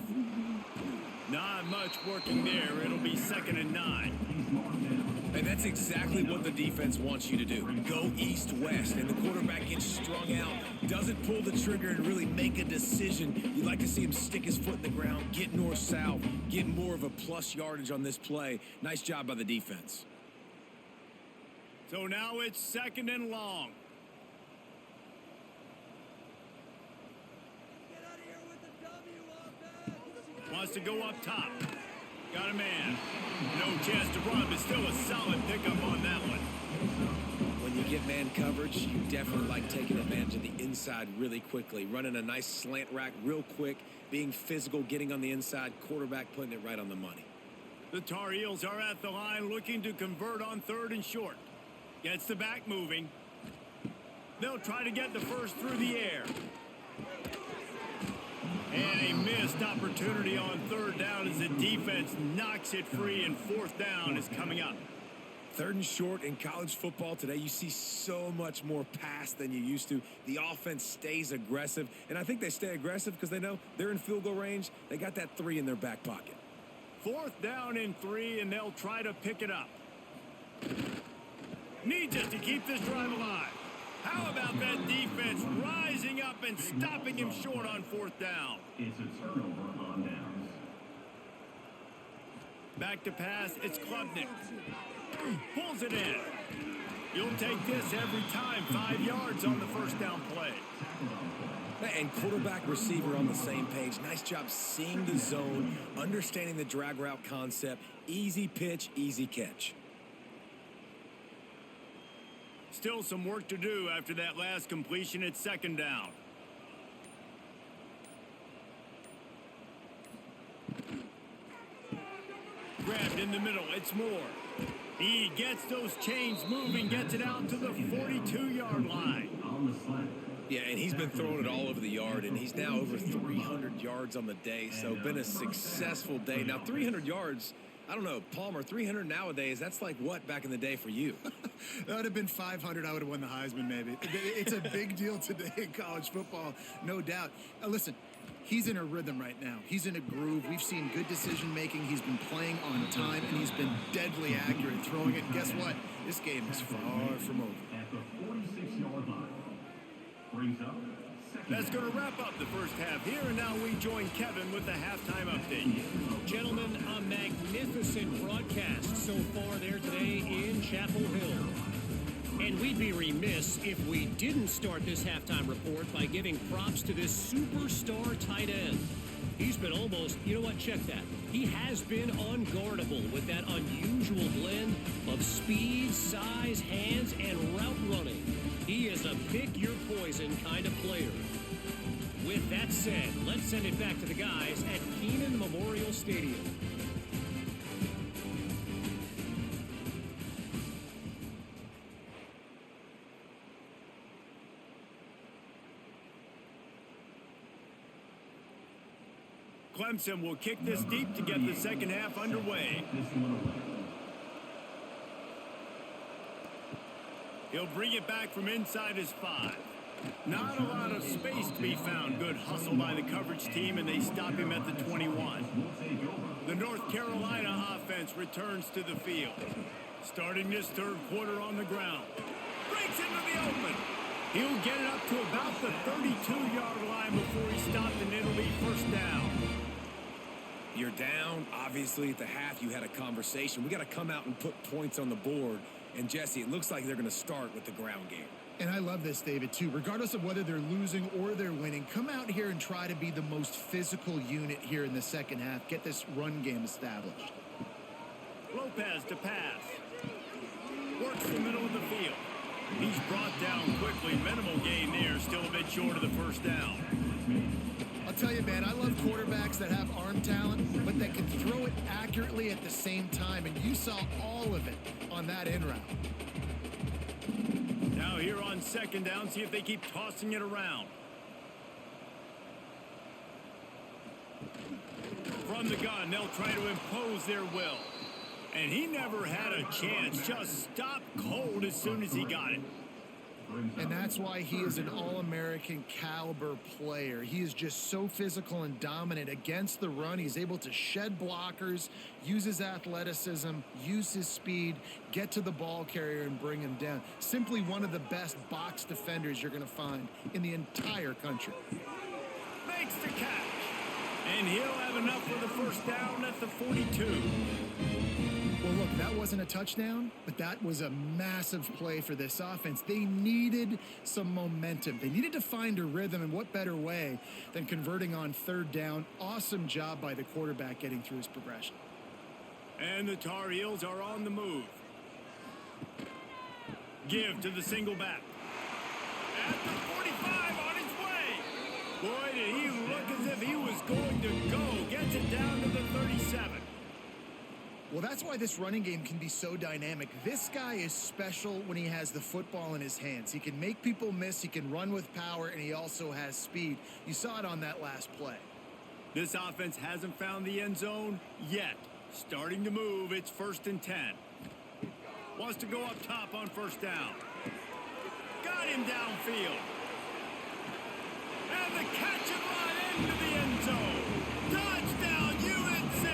Not much working there. It'll be 2nd and 9. And that's exactly what the defense wants you to do. Go east-west, and the quarterback gets strung out, doesn't pull the trigger and really make a decision. You like to see him stick his foot in the ground, get north-south, get more of a plus yardage on this play. Nice job by the defense. So now it's 2nd and long. Wants to go up top. Got a man. No chance to run, but still a solid pickup on that one. When you get man coverage, you definitely like taking advantage of the inside really quickly. Running a nice slant rack real quick, being physical, getting on the inside, quarterback putting it right on the money. The Tar Heels are at the line looking to convert on 3rd and short. Gets the back moving. They'll try to get the first through the air. And a missed opportunity on 3rd down as the defense knocks it free, and 4th down is coming up. 3rd and short in college football today, you see so much more pass than you used to. The offense stays aggressive, and I think they stay aggressive because they know they're in field goal range. They got that 3 in their back pocket. 4th down and 3, and they'll try to pick it up. Needs it to keep this drive alive. How about that defense rising up and stopping him short on 4th down? It's a turnover on downs. Back to pass, it's Klubnik. Pulls it in. You'll take this every time. 5 yards on the 1st down play. And quarterback receiver on the same page. Nice job seeing the zone, understanding the drag route concept. Easy pitch, easy catch. Still some work to do after that last completion at 2nd down. Grabbed in the middle, it's Moore. He gets those chains moving, gets it out to the 42-yard line. On the slant. Yeah, and he's been throwing it all over the yard, and he's now over 300 yards on the day, so been a successful day. Now, 300 yards, I don't know, Palmer, 300 nowadays, that's like what back in the day for you? That would have been 500. I would have won the Heisman, maybe. It's a big deal today in college football, no doubt. Listen, he's in a rhythm right now. He's in a groove. We've seen good decision-making. He's been playing on time, and he's been deadly accurate throwing it. And guess what? This game is far from over. At the 46-yard line. Brings up. That's going to wrap up the first half here, and now we join Kevin with the halftime update. Gentlemen, a magnificent broadcast so far there today in Chapel Hill. And we'd be remiss if we didn't start this halftime report by giving props to this superstar tight end. He's been almost, you know what, check that. He has been unguardable with that unusual blend of speed, size, hands, and route running. He is a pick-your-poison kind of player. With that said, let's send it back to the guys at Kenan Memorial Stadium. Clemson will kick this deep to get the second half underway. He'll bring it back from inside his 5. Not a lot of space to be found. Good hustle by the coverage team, and they stop him at the 21. The North Carolina offense returns to the field. Starting this third quarter on the ground. Breaks into the open. He'll get it up to about the 32-yard line before he's stopped, and it'll be first down. You're down. Obviously, at the half, you had a conversation. We got to come out and put points on the board. And, Jesse, it looks like they're going to start with the ground game. And I love this, David, too. Regardless of whether they're losing or they're winning, come out here and try to be the most physical unit here in the second half. Get this run game established. Lopez to pass. Works the middle of the field. He's brought down quickly. Minimal gain there. Still a bit short of the first down. I'll tell you, man, I love quarterbacks that have arm talent, but that can throw it accurately at the same time. And you saw all of it on that in route. Now here on second down, see if they keep tossing it around. From the gun, they'll try to impose their will. And he never had a chance. Just stopped cold as soon as he got it. And that's why he is an All-American caliber player. He is just so physical and dominant against the run. He's able to shed blockers, use his athleticism, use his speed, get to the ball carrier and bring him down. Simply one of the best box defenders you're going to find in the entire country. Makes the catch. And he'll have enough for the first down at the 42. Well, look, that wasn't a touchdown, but that was a massive play for this offense. They needed some momentum. They needed to find a rhythm, and what better way than converting on third down. Awesome job by the quarterback getting through his progression. And the Tar Heels are on the move. Give to the single back. At the 45 on his way. Boy, did he look as if he was going to go. Gets it down to the 37. Well, that's why this running game can be so dynamic. This guy is special when he has the football in his hands. He can make people miss, he can run with power, and he also has speed. You saw it on that last play. This offense hasn't found the end zone yet. Starting to move, it's 1st and 10. Wants to go up top on first down. Got him downfield. And the catch and run into the end zone. Touchdown, UNC!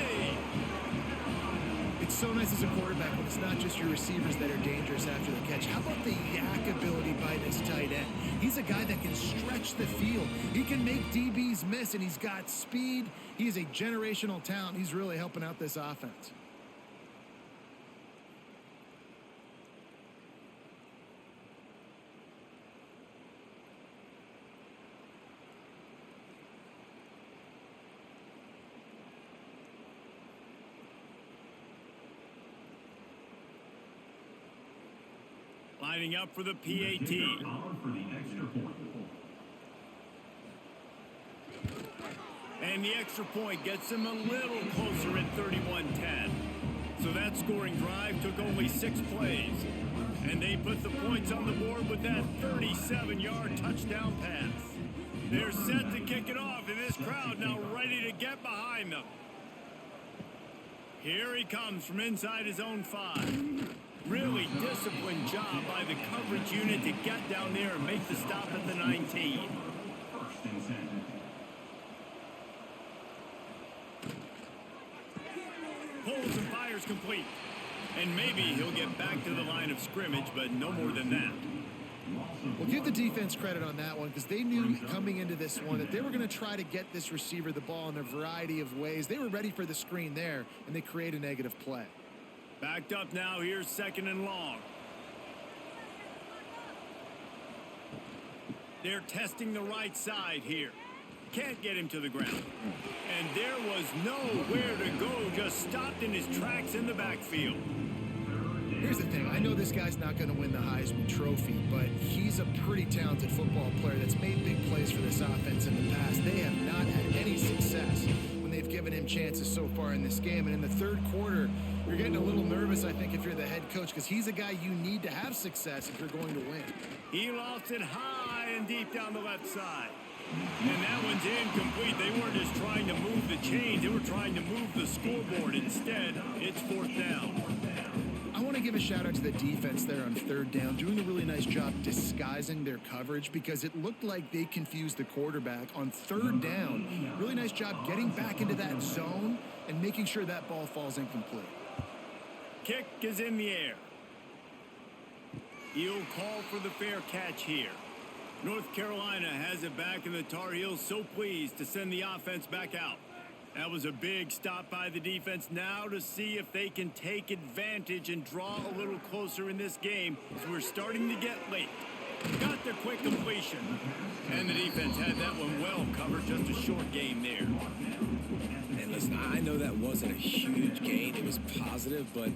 It's so nice as a quarterback when it's not just your receivers that are dangerous after the catch. How about the yak ability by this tight end? He's a guy that can stretch the field. He can make DBs miss, and he's got speed. He is a generational talent. He's really helping out this offense. Lining up for the PAT. And the extra point gets him a little closer at 31-10. So that scoring drive took only 6 plays. And they put the points on the board with that 37-yard touchdown pass. They're set to kick it off, and this crowd now ready to get behind them. Here he comes from inside his own 5. Really disciplined job by the coverage unit to get down there and make the stop at the 19. Pulls and fires complete. And maybe he'll get back to the line of scrimmage, but no more than that. Well, give the defense credit on that one because they knew coming into this one that they were going to try to get this receiver the ball in a variety of ways. They were ready for the screen there, and they create a negative play. Backed up now, here's 2nd and long. They're testing the right side here. Can't get him to the ground. And there was nowhere to go, just stopped in his tracks in the backfield. Here's the thing. I know this guy's not going to win the Heisman Trophy, but he's a pretty talented football player that's made big plays for this offense in the past. They have not had any success when they've given him chances so far in this game. And in the third quarter, you're getting a little nervous, I think, if you're the head coach, because he's a guy you need to have success if you're going to win. He lost it high and deep down the left side. And that one's incomplete. They weren't just trying to move the chains. They were trying to move the scoreboard. Instead, it's 4th down. I want to give a shout out to the defense there on third down, doing a really nice job disguising their coverage because it looked like they confused the quarterback on third down. Really nice job getting back into that zone and making sure that ball falls incomplete. Kick is in the air. He'll call for the fair catch here. North Carolina has it back, and the Tar Heels so pleased to send the offense back out. That was a big stop by the defense. Now to see if they can take advantage and draw a little closer in this game as we're starting to get late. Got the quick completion. And the defense had that one well covered. Just a short game there. And listen, I know that wasn't a huge gain. It was positive, but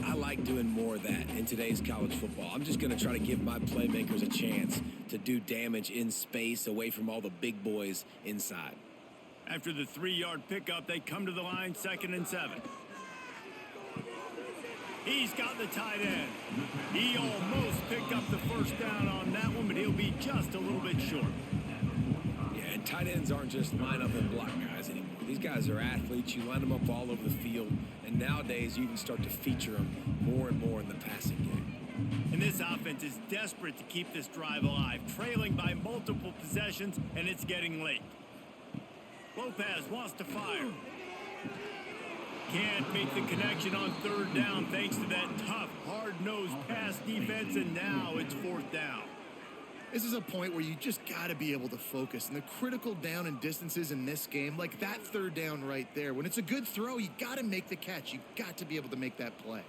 I like doing more of that in today's college football. I'm just going to try to give my playmakers a chance to do damage in space away from all the big boys inside. After the 3-yard pickup, they come to the line, 2nd and 7. He's got the tight end. He almost picked up the first down on that one, but he'll be just a little bit short. Yeah, and tight ends aren't just line up and block guys anymore. These guys are athletes. You line them up all over the field, and nowadays you even start to feature them more and more in the passing game. And this offense is desperate to keep this drive alive, trailing by multiple possessions, and it's getting late. Lopez wants to fire. Can't make the connection on 3rd down thanks to that tough, hard-nosed pass defense, and now it's 4th down. This is a point where you just got to be able to focus. And the critical down and distances in this game, like that 3rd down right there, when it's a good throw, you got to make the catch. You got to be able to make that play.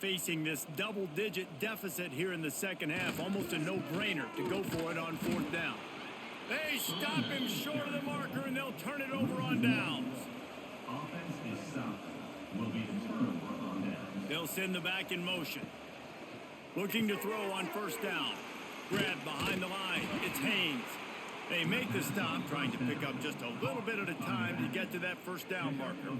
Facing this double-digit deficit here in the second half, almost a no-brainer to go for it on 4th down. They stop him short of the marker, and they'll turn it over on downs. Offense is solid. Will be the turnover on downs. They'll send the back in motion. Looking to throw on 1st down. Grab behind the line. It's Haynes. They make the stop, trying to pick up just a little bit at a time to get to that 1st down marker.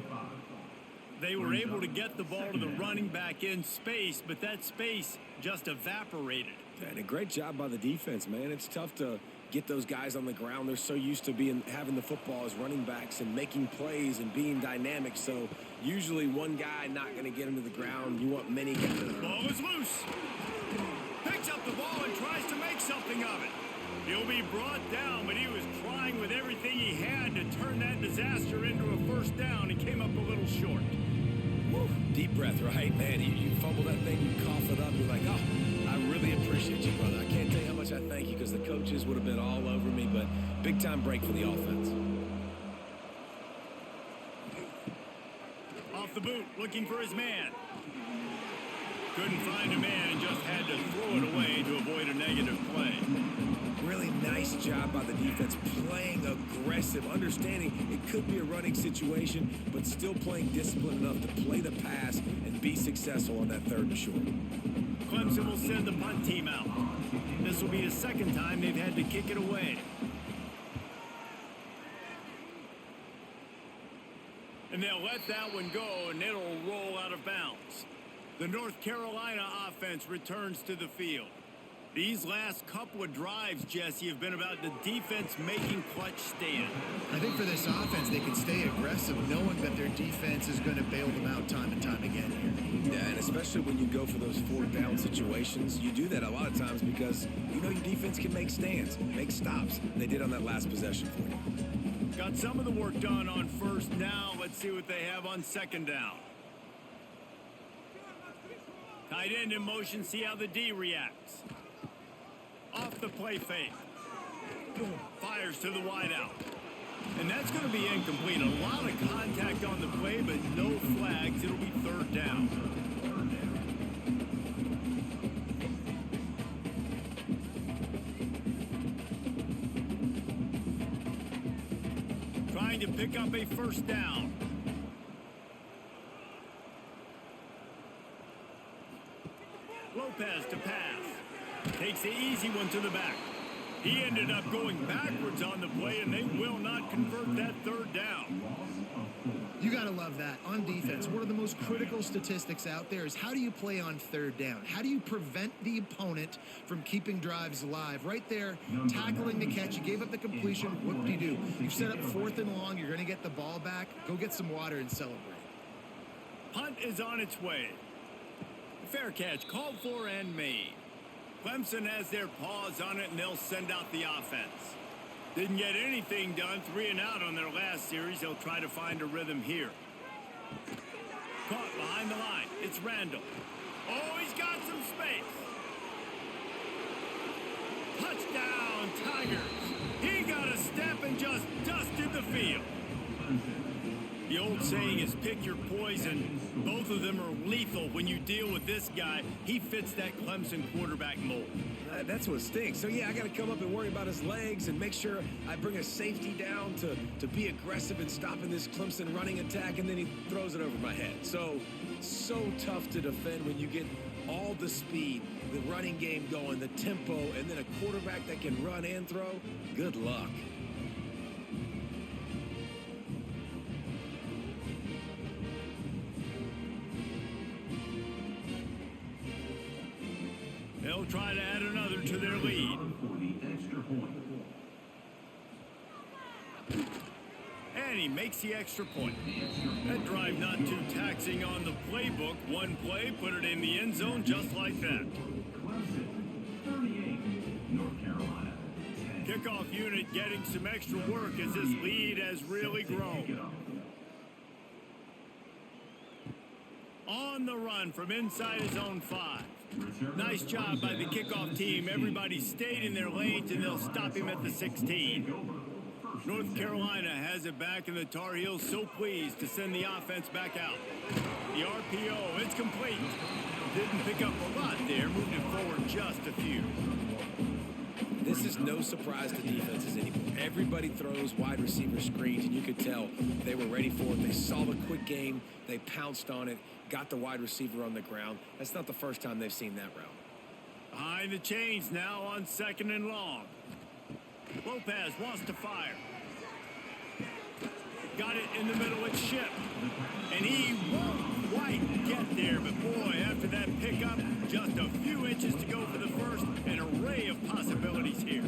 They were able to get the ball to the running back in space, but that space just evaporated. And a great job by the defense, man. It's tough to get those guys on the ground. They're so used to having the football as running backs and making plays and being dynamic. So usually one guy not going to get him to the ground. You want many guys. Ball is loose. Picks up the ball and tries to make something of it. He'll be brought down, but he was trying with everything he had to turn that disaster into a 1st down and came up a little short. Woo. Deep breath, right, man? You fumble that thing, you cough it up, you're like, oh, I really appreciate you, brother. I can't tell you how much I thank you because the coaches would have been all over me, but big-time break for the offense. Off the boot, looking for his man. Couldn't find a man and just had to throw it away to avoid a negative play. Really nice job by the defense, playing aggressive, understanding it could be a running situation, but still playing disciplined enough to play the pass and be successful on that 3rd and short. Clemson will send the punt team out. This will be the 2nd time they've had to kick it away. And they'll let that one go, and it'll roll out of bounds. The North Carolina offense returns to the field. These last couple of drives, Jesse, have been about the defense making clutch stand. I think for this offense, they can stay aggressive knowing that their defense is going to bail them out time and time again here. Yeah, and especially when you go for those 4th down situations, you do that a lot of times because you know your defense can make stands, make stops. They did on that last possession for you. Got some of the work done on 1st. Now let's see what they have on 2nd down. Tight end in motion, see how the D reacts. Off the play fake. Fires to the wideout. And that's going to be incomplete. A lot of contact on the play, but no flags. It'll be 3rd down. Trying to pick up a 1st down. Lopez to pass. Takes the easy one to the back. He ended up going backwards on the play, and they will not convert that 3rd down. You got to love that. On defense, one of the most critical statistics out there is how do you play on 3rd down? How do you prevent the opponent from keeping drives alive? Right there, tackling the catch. You gave up the completion. What do you do? You've set up 4th and long. You're going to get the ball back. Go get some water and celebrate. Punt is on its way. Fair catch called for and made. Clemson has their paws on it, and they'll send out the offense. Didn't get anything done, 3 and out on their last series. They'll try to find a rhythm here. Caught behind the line. It's Randall. Oh, he's got some space. Touchdown, Tigers. He got a step and just dusted the field. The old saying is pick your poison. Both of them are lethal when you deal with this guy. He fits that Clemson quarterback mold. That's what stinks. So, yeah, I got to come up and worry about his legs and make sure I bring a safety down to be aggressive in stopping this Clemson running attack, and then he throws it over my head. So tough to defend when you get all the speed, the running game going, the tempo, and then a quarterback that can run and throw. Good luck. They'll try to add another to their lead. For the extra point. And he makes the extra point. That drive not too taxing on the playbook. One play, put it in the end zone just like that. Clemson 38, North Carolina 10. Kickoff unit getting some extra work as this lead has really grown. On the run from inside his own 5. Nice job by the kickoff team. Everybody stayed in their lanes, and they'll stop him at the 16. North Carolina has it back, and the Tar Heels so pleased to send the offense back out. The RPO, it's complete. Didn't pick up a lot there, moved it forward just a few. This is no surprise to defenses anymore. Everybody throws wide receiver screens, and you could tell they were ready for it. They saw the quick game. They pounced on it, got the wide receiver on the ground. That's not the first time they've seen that route. Behind the chains now on 2nd and long. Lopez wants to fire. Got it in the middle, it's Ship. And he won't quite get there, but boy, after that pickup, just a few inches to go for the first. An array of possibilities here.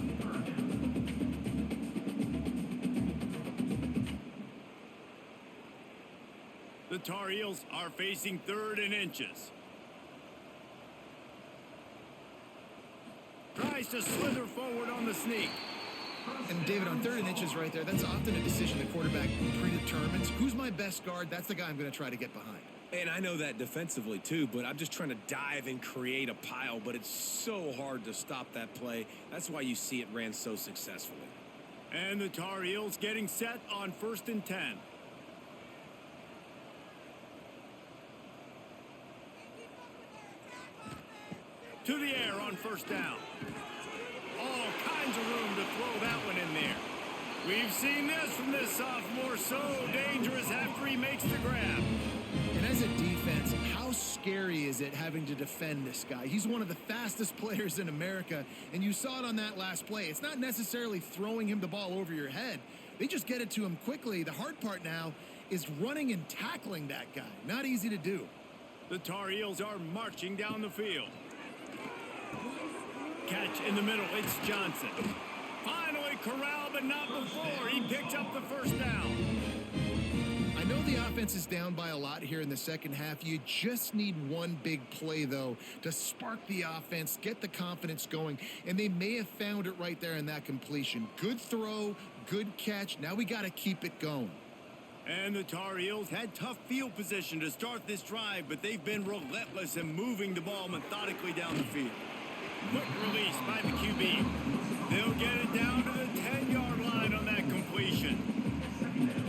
The Tar Heels are facing 3rd and inches. Tries to slither forward on the sneak. And David, on 3rd and inches right there, that's often a decision the quarterback predetermines. Who's my best guard? That's the guy I'm going to try to get behind. And I know that defensively too, but I'm just trying to dive and create a pile, but it's so hard to stop that play. That's why you see it ran so successfully. And the Tar Heels getting set on 1st and 10. To the air on 1st down. All kinds of room to throw that one in there. We've seen this from this sophomore, so dangerous after he makes the grab. And as a defense, how scary is it having to defend this guy? He's one of the fastest players in America, and you saw it on that last play. It's not necessarily throwing him the ball over your head. They just get it to him quickly. The hard part now is running and tackling that guy. Not easy to do. The Tar Heels are marching down the field. Catch in the middle, it's Johnson. Finally corralled, but not before. He picks up the 1st down. I know the offense is down by a lot here in the second half. You just need one big play, though, to spark the offense, get the confidence going, and they may have found it right there in that completion. Good throw, good catch. Now we got to keep it going. And the Tar Heels had tough field position to start this drive, but they've been relentless in moving the ball methodically down the field. Quick release by the QB. They'll get it down to the 10-yard line on that completion.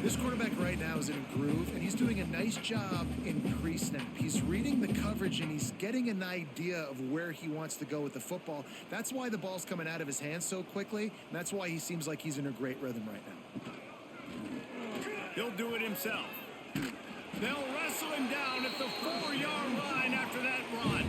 This quarterback right now is in a groove, and he's doing a nice job in pre-snap. He's reading the coverage, and he's getting an idea of where he wants to go with the football. That's why the ball's coming out of his hands so quickly, and that's why he seems like he's in a great rhythm right now. He'll do it himself. They'll wrestle him down at the 4-yard line after that run.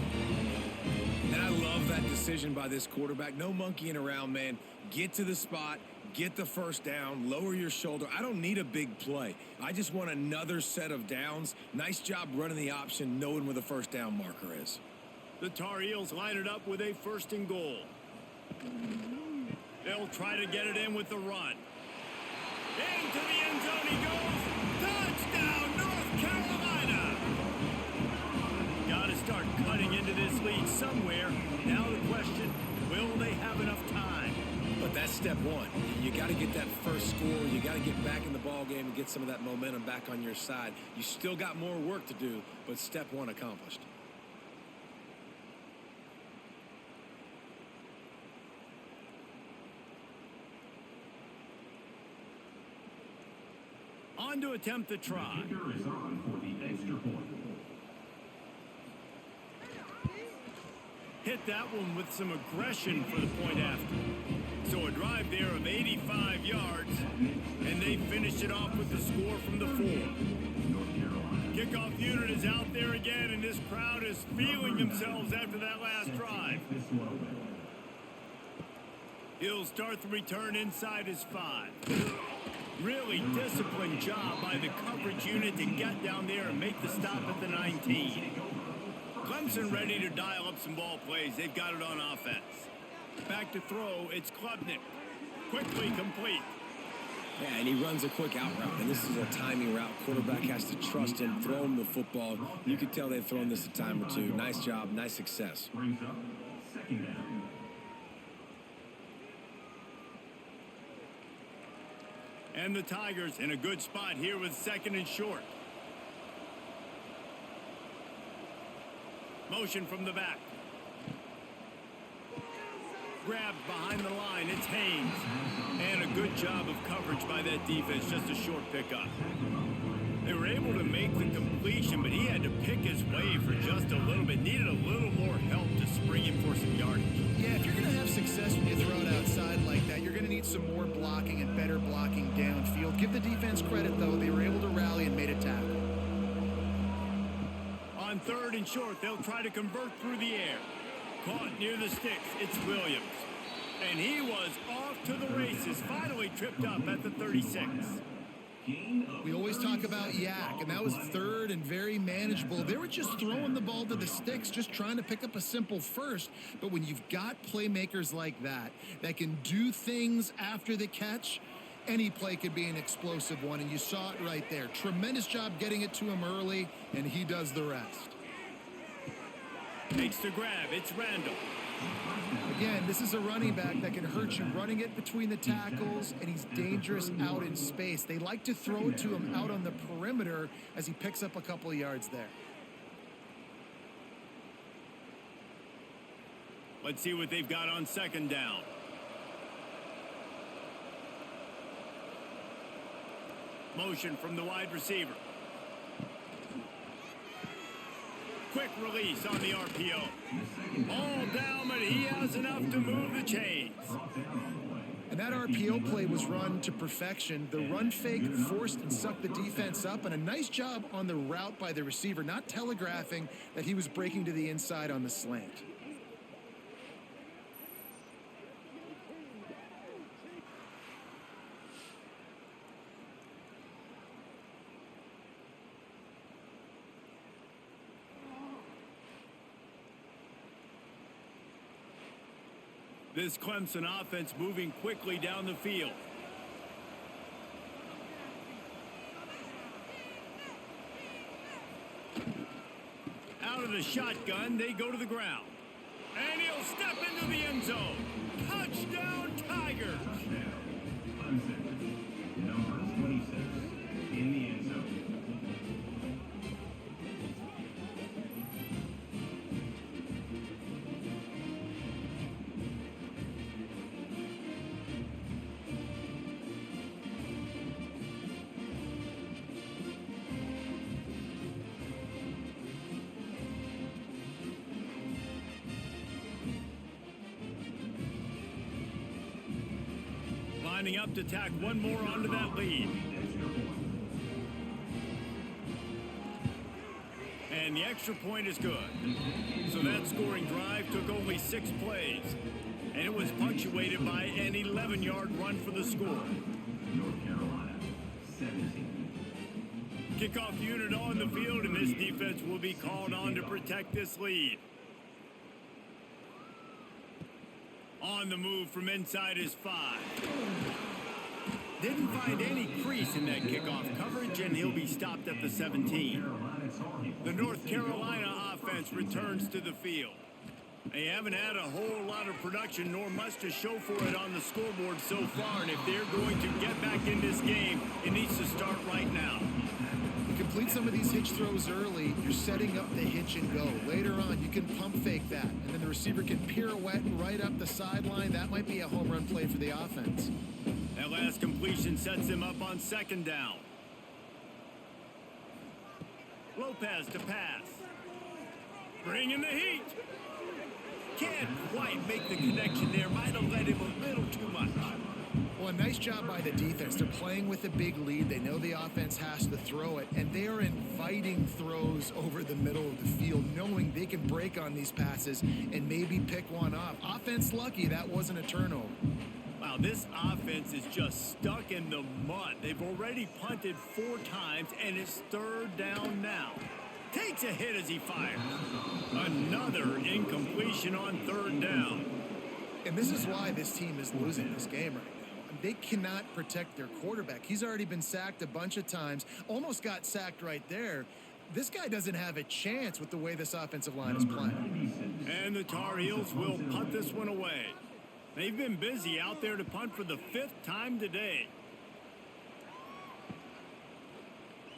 And I love that decision by this quarterback. No monkeying around, man. Get to the spot, get the 1st down, lower your shoulder. I don't need a big play. I just want another set of downs. Nice job running the option, knowing where the 1st down marker is. The Tar Heels line it up with a 1st and goal. They'll try to get it in with the run. Into the end zone he goes. Touchdown, North Carolina! Got to start cutting into this lead somewhere. Now the question, will they have enough time? But that's step one. You got to get that first score. You got to get back in the ball game and get some of that momentum back on your side. You still got more work to do, but step one accomplished. on to attempt the try. The kicker is on for the extra point. Hit that one with some aggression for the point after. So a drive there of 85 yards, and they finish it off with the score from the 4. Kickoff unit is out there again, and this crowd is feeling themselves after that last drive. He'll start the return inside his 5. Really disciplined job by the coverage unit to get down there and make the stop at the 19. Clemson ready to dial up some ball plays. They've got it on offense. Back to throw. It's Klubnik. Quickly complete. Yeah, and he runs a quick out route, and this is a timing route. Quarterback has to trust him, throw him the football. You can tell they've thrown this a time or two. Nice job, nice success. Brings up second down. And the Tigers in a good spot here with second and short. Motion from the back. Grabbed behind the line. It's Haynes. And a good job of coverage by that defense. Just a short pickup. They were able to make the completion, but he had to pick his way for just a little bit. Needed a little more help to spring him for some yardage. Yeah, if you're going to have success when you throw it outside like that, you're going to need some more blocking and better blocking downfield. Give the defense credit, though. They were able to rally and made a tackle. On third and short, they'll try to convert through the air. Caught near the sticks, it's Williams. And he was off to the races, finally tripped up at the 36. We always talk about Yak, and that was third and very manageable. They were just throwing the ball to the sticks, just trying to pick up a simple first. But when you've got playmakers like that can do things after the catch, any play could be an explosive one, and you saw it right there. Tremendous job getting it to him early, and he does the rest. Makes the grab. It's Randall. Again, this is a running back that can hurt you running it between the tackles, and he's dangerous out in space. They like to throw it to him out on the perimeter as he picks up a couple of yards there. Let's see what they've got on second down. Motion from the wide receiver. Quick release on the RPO. All down, but he has enough to move the chains. And that RPO play was run to perfection. The run fake forced and sucked the defense up, and a nice job on the route by the receiver, not telegraphing that he was breaking to the inside on the slant. This Clemson offense moving quickly down the field. Out of the shotgun, they go to the ground. And he'll step into the end zone. Touchdown, Tigers! Clemson, number 26, in the end zone. Lining up to tack one more onto that lead. And the extra point is good. So that scoring drive took only 6 plays. And it was punctuated by an 11-yard run for the score. North Carolina, 17. Kickoff unit on the field, and this defense will be called on to protect this lead. On the move from inside his 5. Didn't find any crease in that kickoff coverage, and he'll be stopped at the 17. The North Carolina offense returns to the field. They haven't had a whole lot of production, nor much to show for it on the scoreboard so far, and if they're going to get back in this game, it needs to start right now. You complete some of these hitch throws early, you're setting up the hitch and go. Later on, you can pump fake that, and then the receiver can pirouette right up the sideline. That might be a home run play for the offense. That last completion sets him up on second down. Lopez to pass. Bringing the heat. Can't quite make the connection there. Might have let him a little too much. Well, a nice job by the defense. They're playing with a big lead. They know the offense has to throw it, and they are inviting throws over the middle of the field, knowing they can break on these passes and maybe pick one off. Offense lucky that wasn't a turnover. Wow, this offense is just stuck in the mud. They've already punted 4 times, and it's 3rd down now. Takes a hit as he fires. Another incompletion on 3rd down. And this is why this team is losing this game right now. They cannot protect their quarterback. He's already been sacked a bunch of times, almost got sacked right there. This guy doesn't have a chance with the way this offensive line is playing. And the Tar Heels will punt this one away. They've been busy out there to punt for the 5th time today.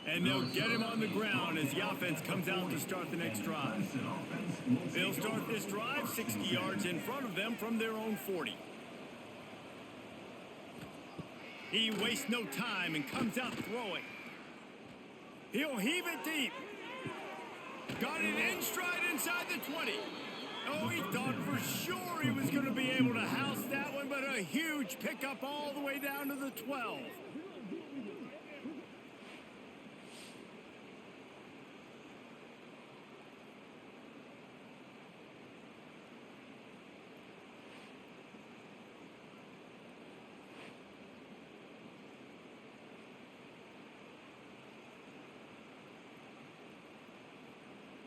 And they'll get him on the ground as the offense comes out to start the next drive. They'll start this drive 60 yards in front of them from their own 40. He wastes no time and comes out throwing. He'll heave it deep. Got it in stride inside the 20. Oh, he thought for sure he was going to be able to house that one, but a huge pickup all the way down to the 12.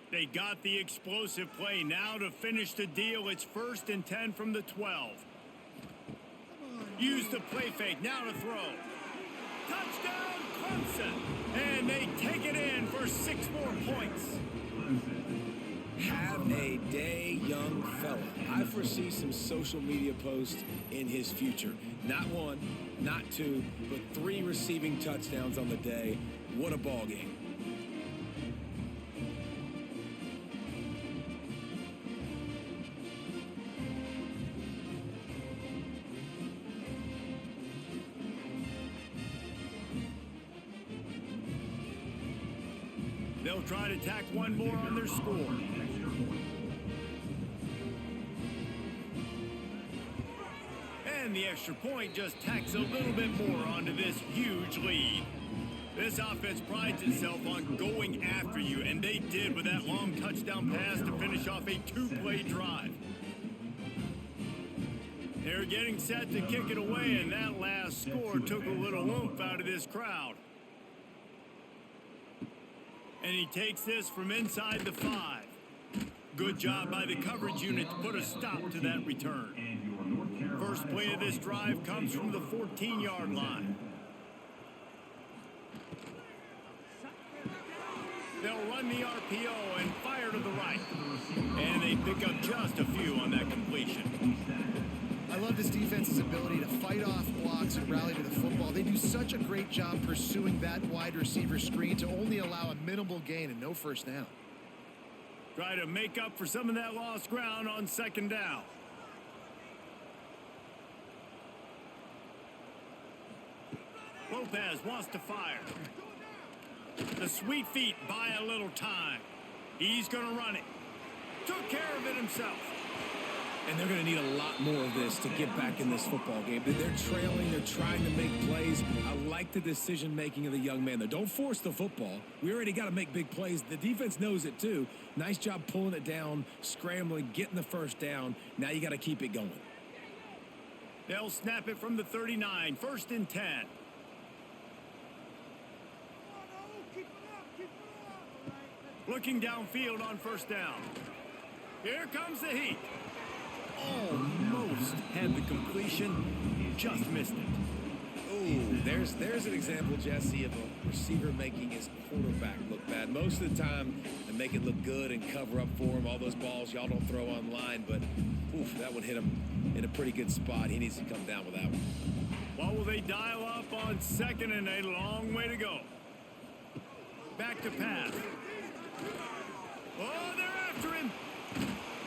They got the explosive play. Now to finish the deal, it's 1st and 10 from the 12. Use the play fake. Now to throw. Touchdown, Clemson. And they take it in for 6 more points. Have a day, young fella. I foresee some social media posts in his future. Not 1, not 2, but 3 receiving touchdowns on the day. What a ball game. They'll try to tack one more on their score. And the extra point just tacks a little bit more onto this huge lead. This offense prides itself on going after you, and they did with that long touchdown pass to finish off a 2-play drive. They're getting set to kick it away, and that last score took a little oomph out of this crowd. And he takes this from inside the 5. Good job by the coverage unit to put a stop to that return. First play of this drive comes from the 14-yard line. They'll run the RPO and fire to the right. And they pick up just a few on that completion. I love this defense's ability to fight off blocks and rally to the football. They do such a great job pursuing that wide receiver screen to only allow a minimal gain and no first down. Try to make up for some of that lost ground on 2nd down. Lopez wants to fire. The sweet feet buy a little time. He's going to run it. Took care of it himself. And they're going to need a lot more of this to get back in this football game. They're trailing. They're trying to make plays. I like the decision-making of the young man, though. Don't force the football. We already got to make big plays. The defense knows it, too. Nice job pulling it down, scrambling, getting the first down. Now you got to keep it going. They'll snap it from the 39. 1st and 10. Looking downfield on 1st down. Here comes the heat. Almost had the completion, just missed it. Ooh, there's an example, Jesse, of a receiver making his quarterback look bad. Most of the time, they make it look good and cover up for him. All those balls y'all don't throw online, but oof, that one hit him in a pretty good spot. He needs to come down with that one. What will they dial up on 2nd and a long way to go? Back to pass. Oh, they're after him.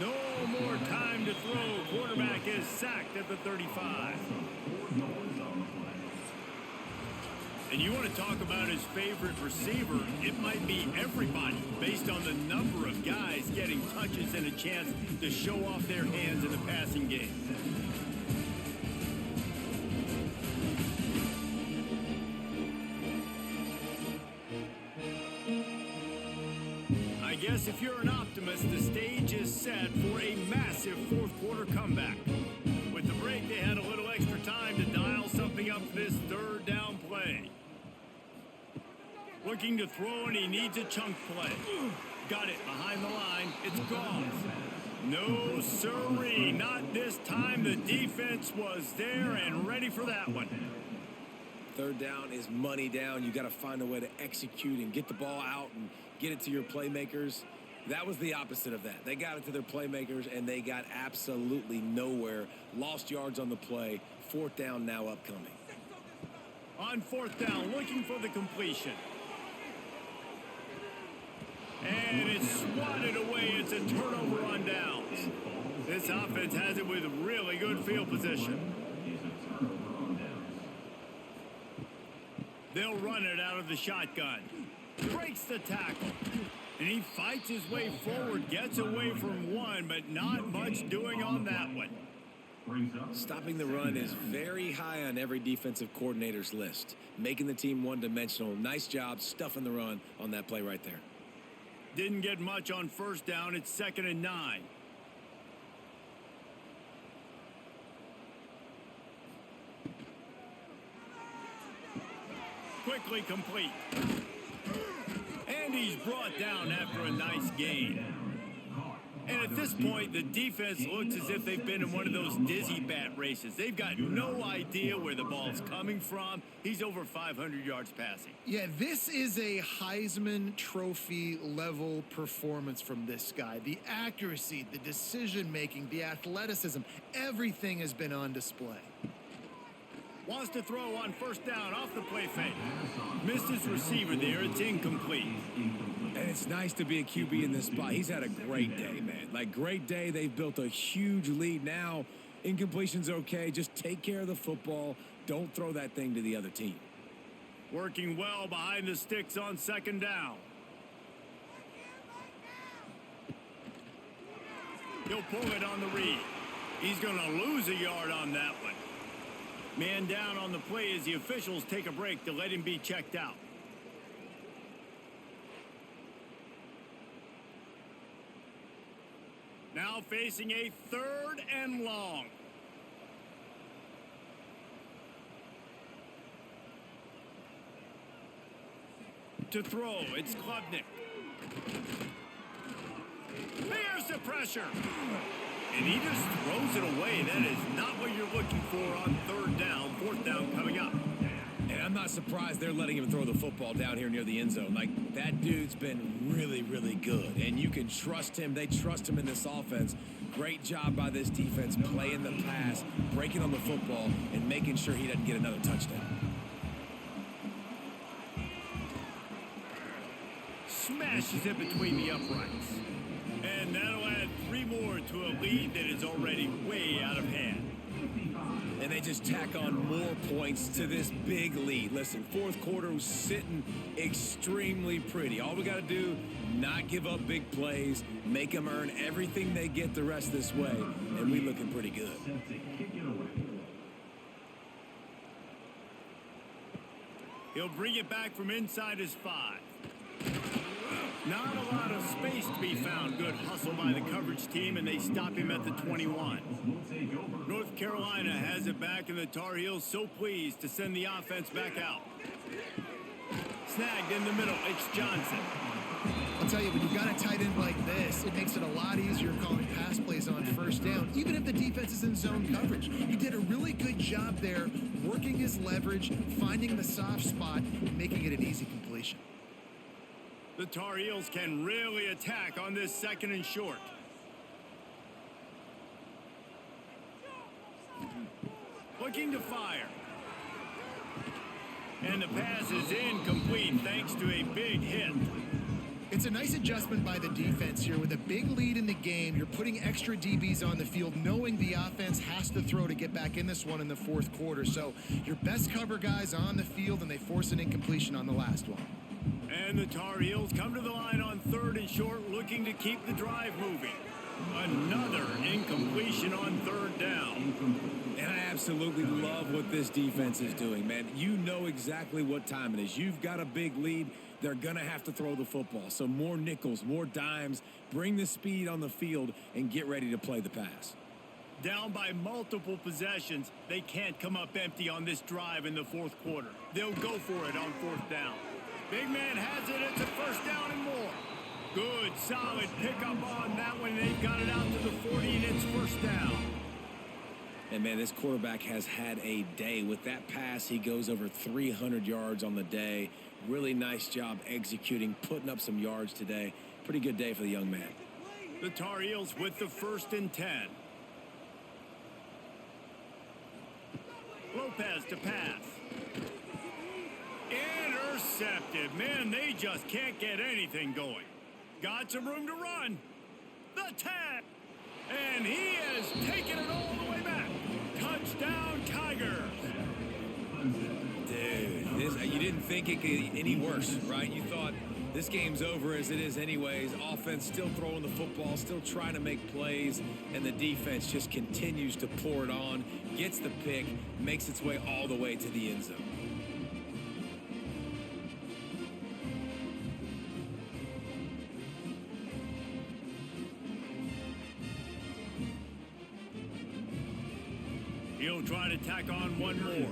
No more time to throw. Quarterback is sacked at the 35. And you want to talk about his favorite receiver, it might be everybody based on the number of guys getting touches and a chance to show off their hands in the passing game. I guess if you're an optimist, the stage is set for a massive fourth-quarter comeback. With the break, they had a little extra time to dial something up for this third down play. Looking to throw, and he needs a chunk play. Got it behind the line. It's gone. No, sirree. Not this time. The defense was there and ready for that one. Third down is money down. You got to find a way to execute and get the ball out and get it to your playmakers. That was the opposite of that. They got it to their playmakers, and they got absolutely nowhere. Lost yards on the play. Fourth down now upcoming. On fourth down, looking for the completion. And it's swatted away. It's a turnover on downs. This offense has it with really good field position. They'll run it out of the shotgun. Breaks the tackle. And he fights his way forward, gets away from one, but not much doing on that one. Stopping the run is very high on every defensive coordinator's list. Making the team one-dimensional. Nice job stuffing the run on that play right there. Didn't get much on first down. It's 2nd and 9. Quickly complete. And he's brought down after a nice gain. And at this point, the defense looks as if they've been in one of those dizzy bat races. They've got no idea where the ball's coming from. He's over 500 yards passing. Yeah, this is a Heisman Trophy level performance from this guy. The accuracy, the decision-making, the athleticism, everything has been on display. Wants to throw on first down off the play fake. Missed his receiver there. It's incomplete. And it's nice to be a QB in this spot. He's had a great day, man. Like, great day. They've built a huge lead. Now, incompletion's okay. Just take care of the football. Don't throw that thing to the other team. Working well behind the sticks on 2nd down. He'll pull it on the read. He's going to lose a yard on that one. Man down on the play as the officials take a break to let him be checked out. Now facing a 3rd and long. To throw, it's Klubnik. There's the pressure. And he just throws it away. That is not what you're looking for on 3rd down. 4th down coming up. And I'm not surprised they're letting him throw the football down here near the end zone. Like, that dude's been really, really good. And you can trust him. They trust him in this offense. Great job by this defense playing the pass, breaking on the football, and making sure he doesn't get another touchdown. Smashes it between the uprights. And that'll add 3 more to a lead that is already way out of hand. And they just tack on more points to this big lead. Listen, fourth quarter was sitting extremely pretty. All we got to do, not give up big plays, make them earn everything they get the rest of this way, and we looking pretty good. He'll bring it back from inside his 5. Not a lot of space to be found. Good hustle by the coverage team, and they stop him at the 21. North Carolina has it back, and the Tar Heels so pleased to send the offense back out. Snagged in the middle. It's Johnson. I'll tell you, when you've got a tight end like this, it makes it a lot easier calling pass plays on first down, even if the defense is in zone coverage. He did a really good job there, working his leverage, finding the soft spot, making it an easy completion. The Tar Heels can really attack on this 2nd and short. Looking to fire. And the pass is incomplete thanks to a big hit. It's a nice adjustment by the defense here. With a big lead in the game, you're putting extra DBs on the field, knowing the offense has to throw to get back in this one in the fourth quarter. So your best cover guys on the field, and they force an incompletion on the last one. And the Tar Heels come to the line on 3rd and short, looking to keep the drive moving. Another incompletion on 3rd down. And I absolutely love what this defense is doing, man. You know exactly what time it is. You've got a big lead. They're going to have to throw the football. So more nickels, more dimes, bring the speed on the field, and get ready to play the pass. Down by multiple possessions, they can't come up empty on this drive in the fourth quarter. They'll go for it on 4th down. Big man has it. It's a 1st down and more. Good, solid pickup on that one. They've got it out to the 40, and it's 1st down. And, man, this quarterback has had a day. With that pass, he goes over 300 yards on the day. Really nice job executing, putting up some yards today. Pretty good day for the young man. The Tar Heels with the 1st and 10. Lopez to pass. Intercepted. Man, they just can't get anything going. Got some room to run. The 10. And he has taken it all the way back. Touchdown, Tigers. Dude, you didn't think it could get any worse, right? You thought this game's over as it is anyways. Offense still throwing the football, still trying to make plays, and the defense just continues to pour it on, gets the pick, makes its way all the way to the end zone. He'll try to tack on one more.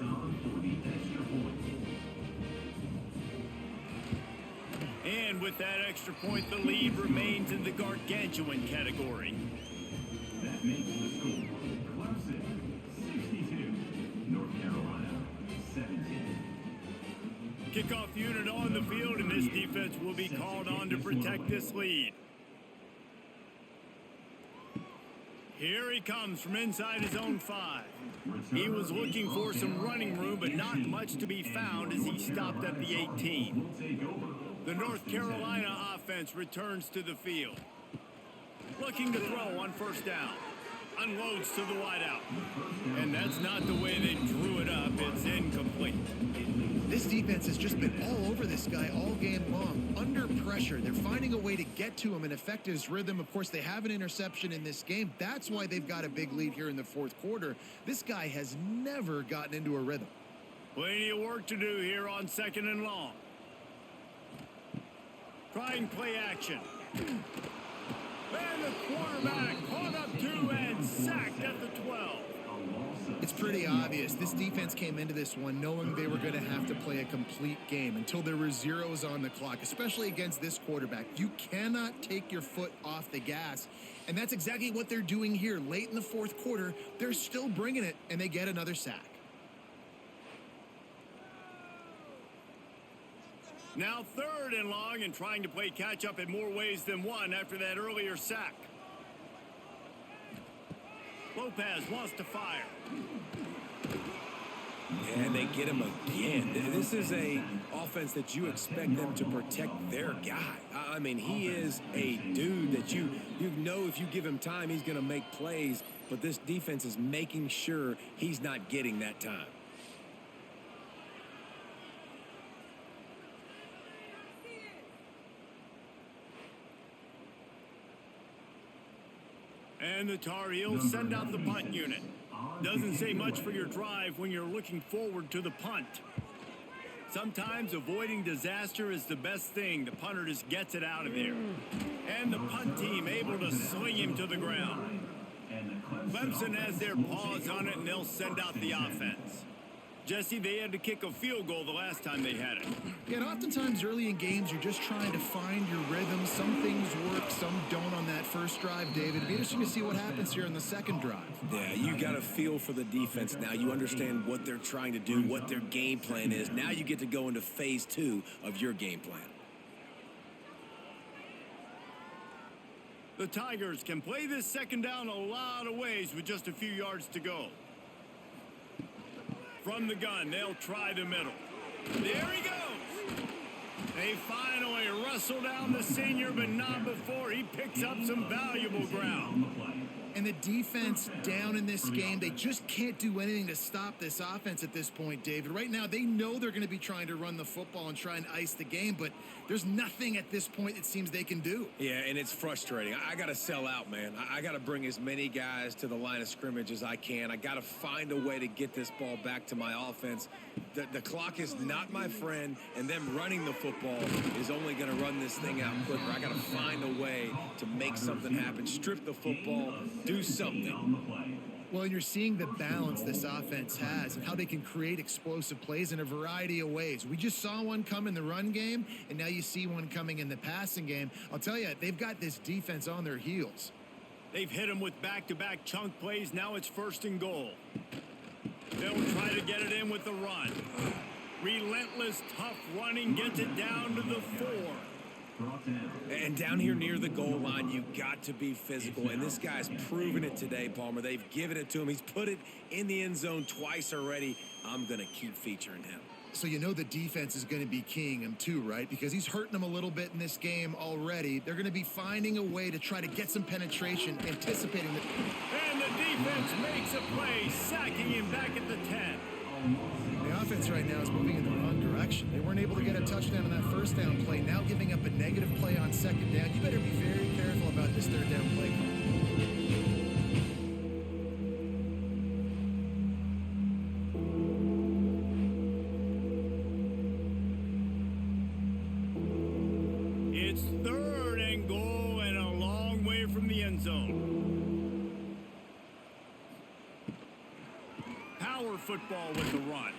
And with that extra point, the lead remains in the gargantuan category. That makes the score Clemson 62, North Carolina 17. Kickoff unit on the field, and this defense will be called on to protect this lead. Here he comes from inside his own 5. He was looking for some running room, but not much to be found as he stopped at the 18. The North Carolina offense returns to the field. Looking to throw on 1st down. Unloads to the wideout. And that's not the way they drew it up. It's incomplete. This defense has just been all over this guy all game long. Under pressure, they're finding a way to get to him and affect his rhythm. Of course, they have an interception in this game. That's why they've got a big lead here in the fourth quarter. This guy has never gotten into a rhythm. Plenty of work to do here on 2nd and long. Trying play action. And the quarterback caught up 2 and sacked at the 12. It's pretty obvious. This defense came into this one knowing they were going to have to play a complete game until there were zeros on the clock, especially against this quarterback. You cannot take your foot off the gas, and that's exactly what they're doing here. Late in the fourth quarter, they're still bringing it, and they get another sack. Now 3rd and long, and trying to play catch-up in more ways than one after that earlier sack. Lopez wants to fire. And they get him again. This is a offense that you expect them to protect their guy. I mean, he is a dude that you know if you give him time, he's going to make plays. But this defense is making sure he's not getting that time. And the Tar Heels send out the punt unit. Doesn't say much for your drive when you're looking forward to the punt. Sometimes avoiding disaster is the best thing. The punter just gets it out of there. And the punt team able to swing him to the ground. Clemson has their paws on it, and they'll send out the offense. Jesse, they had to kick a field goal the last time they had it. Yeah, and oftentimes early in games, you're just trying to find your rhythm. Some things work, some don't on that first drive, David. It'd be interesting to see what happens here in the second drive. Yeah, you got a feel for the defense now. You understand what they're trying to do, what their game plan is. Now you get to go into phase 2 of your game plan. The Tigers can play this second down a lot of ways with just a few yards to go. From the gun, they'll try the middle. There he goes. They finally wrestle down the senior, but not before he picks up some valuable ground. And the defense down in this game, they just can't do anything to stop this offense at this point, David. Right now, they know they're going to be trying to run the football and try and ice the game, but there's nothing at this point it seems they can do. Yeah, and it's frustrating. I got to sell out, man. I got to bring as many guys to the line of scrimmage as I can. I got to find a way to get this ball back to my offense. The clock is not my friend, and them running the football is only going to run this thing out quicker. I got to find a way to make something happen, strip the football, do something. Well, and you're seeing the balance this offense has and how they can create explosive plays in a variety of ways. We just saw one come in the run game, and now you see one coming in the passing game. I'll tell you, they've got this defense on their heels. They've hit him with back-to-back chunk plays. Now it's 1st and goal. They'll try to get it in with the run. Relentless, tough running gets it down to the 4. And down here near the goal line, you got to be physical. And this guy's proven it today, Palmer. They've given it to him. He's put it in the end zone twice already. I'm going to keep featuring him. So you know the defense is going to be keying him too, right? Because he's hurting them a little bit in this game already. They're going to be finding a way to try to get some penetration, anticipating the... And the defense makes a play, sacking him back at the 10. The offense right now is moving in the wrong direction. They weren't able to get a touchdown on that 1st down play. Now giving up a negative play on 2nd down. You better be very careful about this 3rd down play call. It's 3rd and goal and a long way from the end zone. Power football with the run.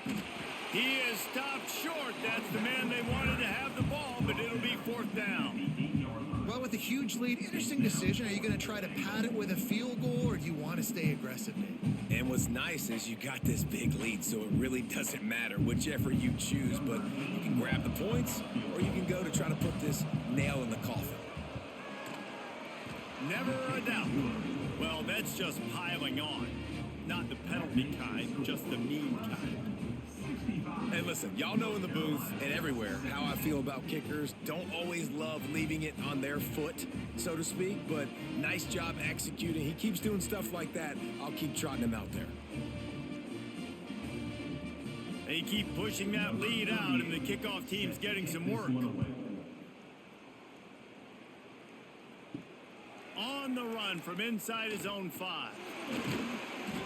He is stopped short. That's the man they wanted to have the ball, but it'll be 4th down. Well, with a huge lead, interesting decision. Are you going to try to pad it with a field goal, or do you want to stay aggressive, Dave? And what's nice is you got this big lead, so it really doesn't matter whichever you choose. But you can grab the points, or you can go to try to put this nail in the coffin. Never a doubt. Well, that's just piling on. Not the penalty kind, just the mean kind. Hey, listen, y'all know in the booth and everywhere how I feel about kickers. Don't always love leaving it on their foot, so to speak, but nice job executing. He keeps doing stuff like that. I'll keep trotting him out there. They keep pushing that lead out, and the kickoff team's getting some work. On the run from inside his own 5.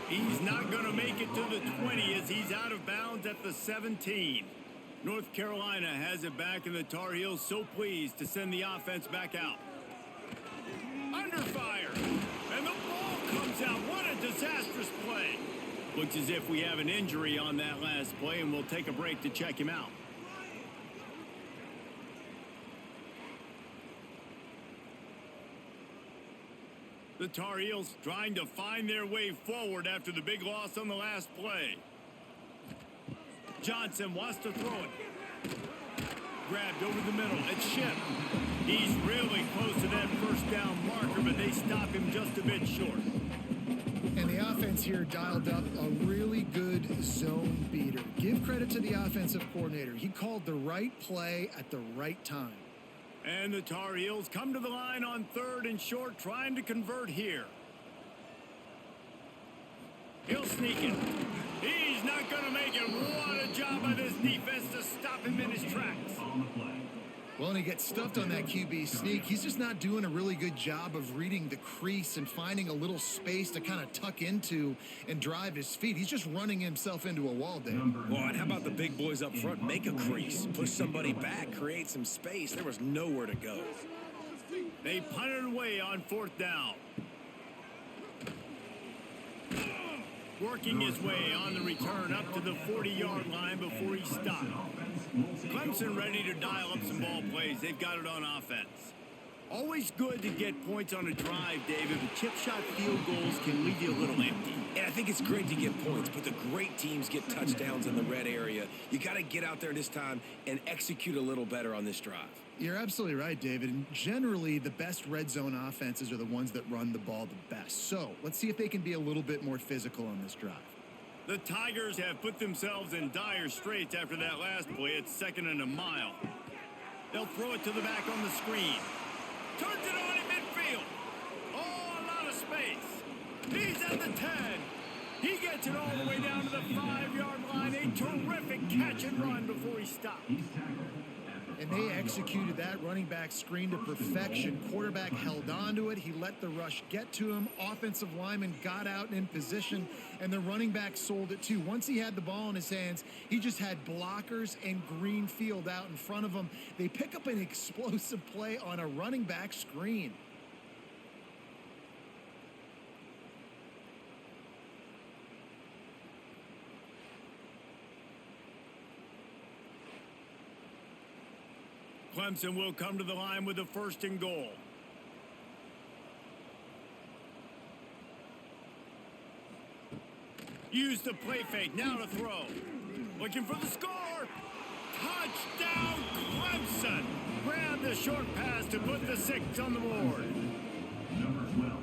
He's not going to make it to the 20 as he's out of bounds at the 17. North Carolina has it back, and the Tar Heels so pleased to send the offense back out. Under fire, and the ball comes out. What a disastrous play. Looks as if we have an injury on that last play, and we'll take a break to check him out. The Tar Heels trying to find their way forward after the big loss on the last play. Johnson wants to throw it. Grabbed over the middle. It's Ship. He's really close to that 1st down marker, but they stop him just a bit short. And the offense here dialed up a really good zone beater. Give credit to the offensive coordinator. He called the right play at the right time. And the Tar Heels come to the line on 3rd and short, trying to convert here. He'll sneak it. He's not going to make it. What a job by this defense to stop him in his tracks. Well, and he gets stuffed on that QB sneak. He's just not doing a really good job of reading the crease and finding a little space to kind of tuck into and drive his feet. He's just running himself into a wall, Dave. Well, and how about the big boys up front? Make a crease, push somebody back, create some space. There was nowhere to go. They punted away on 4th down. Working his way on the return up to the 40-yard line before he stopped. Clemson ready to dial up some ball plays. They've got it on offense. Always good to get points on a drive, David, but chip shot field goals can leave you a little empty. And I think it's great to get points, but the great teams get touchdowns in the red area. You got to get out there this time and execute a little better on this drive. You're absolutely right, David. And generally, the best red zone offenses are the ones that run the ball the best. So let's see if they can be a little bit more physical on this drive. The Tigers have put themselves in dire straits after that last play. It's 2nd and a mile. They'll throw it to the back on the screen. Turns it on in midfield. Oh, a lot of space. He's at the 10. He gets it all the way down to the 5-yard line. A terrific catch and run before he stopped. And they executed that running back screen to perfection. Quarterback held on to it. He let the rush get to him. Offensive lineman got out and in position, and the running back sold it too. Once he had the ball in his hands, he just had blockers and green field out in front of him. They pick up an explosive play on a running back screen. Clemson will come to the line with the 1st and goal. Use the play fake, now to throw. Looking for the score. Touchdown, Clemson. Grab the short pass to put the 6 on the board.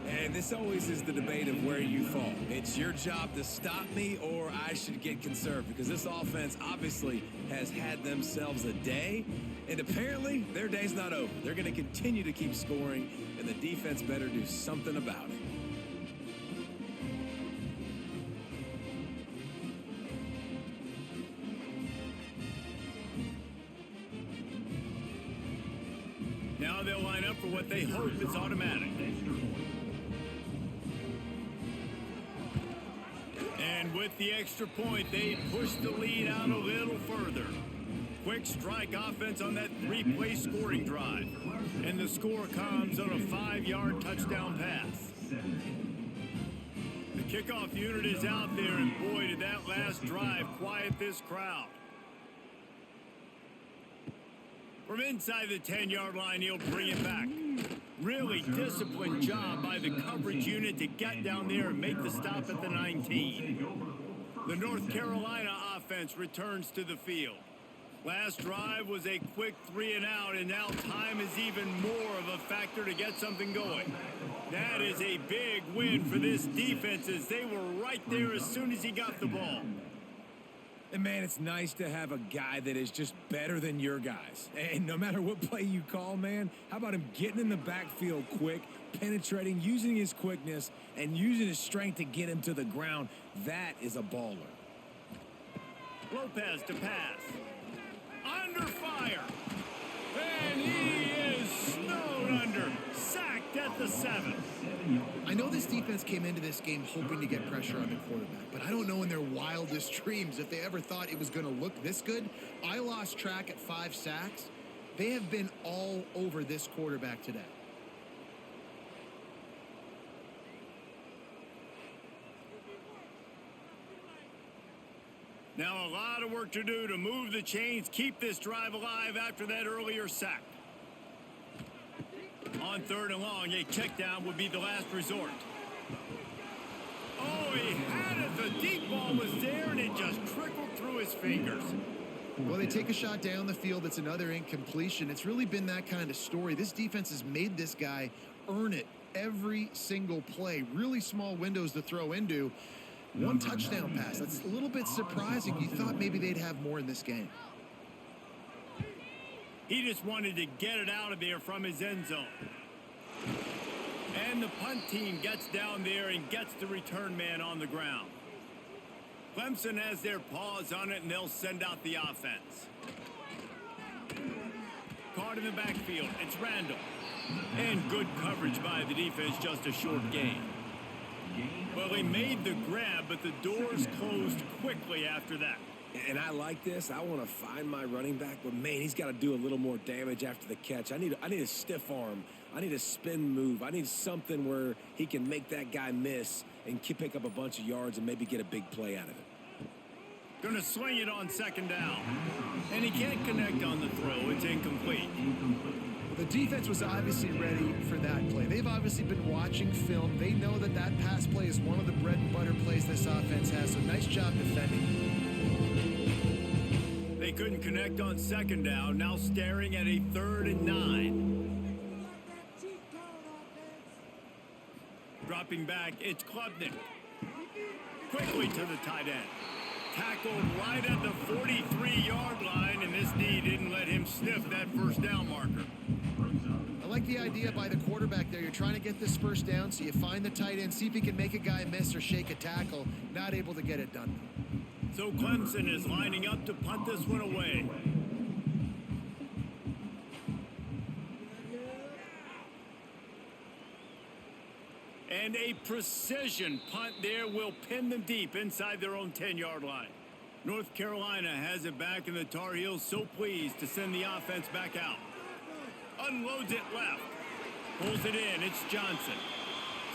And this always is the debate of where you fall. It's your job to stop me, or I should get conserved, because this offense obviously has had themselves a day, and apparently their day's not over. They're going to continue to keep scoring, and the defense better do something about it. Now they'll line up for what they hope is automatic. And with the extra point, they push the lead out a little further. Quick strike offense on that 3-play scoring drive. And the score comes on a 5-yard touchdown pass. The kickoff unit is out there, and boy, did that last drive quiet this crowd. From inside the 10-yard line, he'll bring it back. Really disciplined job by the coverage unit to get down there and make the stop at the 19. The North Carolina offense returns to the field. Last drive was a quick 3-and-out, and now time is even more of a factor to get something going. That is a big win for this defense, as they were right there as soon as he got the ball. And, man, it's nice to have a guy that is just better than your guys. And no matter what play you call, man, how about him getting in the backfield quick, penetrating, using his quickness, and using his strength to get him to the ground? That is a baller. Lopez to pass. Under fire. And he is snowed under. Sacked at the 7. I know this defense came into this game hoping to get pressure on the quarterback, but I don't know in their wildest dreams if they ever thought it was going to look this good. I lost track at 5 sacks. They have been all over this quarterback today. Now a lot of work to do to move the chains, keep this drive alive after that earlier sack. On 3rd and long, a check down would be the last resort. Oh, he had it. The deep ball was there, and it just trickled through his fingers. Well, they take a shot down the field. It's another incompletion. It's really been that kind of story. This defense has made this guy earn it every single play. Really small windows to throw into. 1 touchdown pass. That's a little bit surprising. You thought maybe they'd have more in this game. He just wanted to get it out of there from his end zone. And the punt team gets down there and gets the return man on the ground. Clemson has their paws on it, and they'll send out the offense. Caught in the backfield. It's Randall. And good coverage by the defense, just a short gain. Well, they made the grab, but the doors closed quickly after that. And I like this. I want to find my running back, but, man, he's got to do a little more damage after the catch. I need a stiff arm. I need a spin move. I need something where he can make that guy miss and pick up a bunch of yards and maybe get a big play out of it. Going to swing it on 2nd down. And he can't connect on the throw. It's incomplete. The defense was obviously ready for that play. They've obviously been watching film. They know that that pass play is one of the bread and butter plays this offense has. So nice job defending. They couldn't connect on 2nd down. Now staring at a 3rd and 9. Dropping back, it's Klubnik. Quickly to the tight end. tackled right at the 43-yard line, and this D didn't let him sniff that first down marker. I like the idea by the quarterback there. You're trying to get this first down, so you find the tight end, see if he can make a guy miss or shake a tackle. Not able to get it done. So Clemson is lining up to punt this one away. And a precision punt there will pin them deep inside their own 10-yard line. North Carolina has it back, and the Tar Heels so pleased to send the offense back out. Unloads it left. Pulls it in. It's Johnson.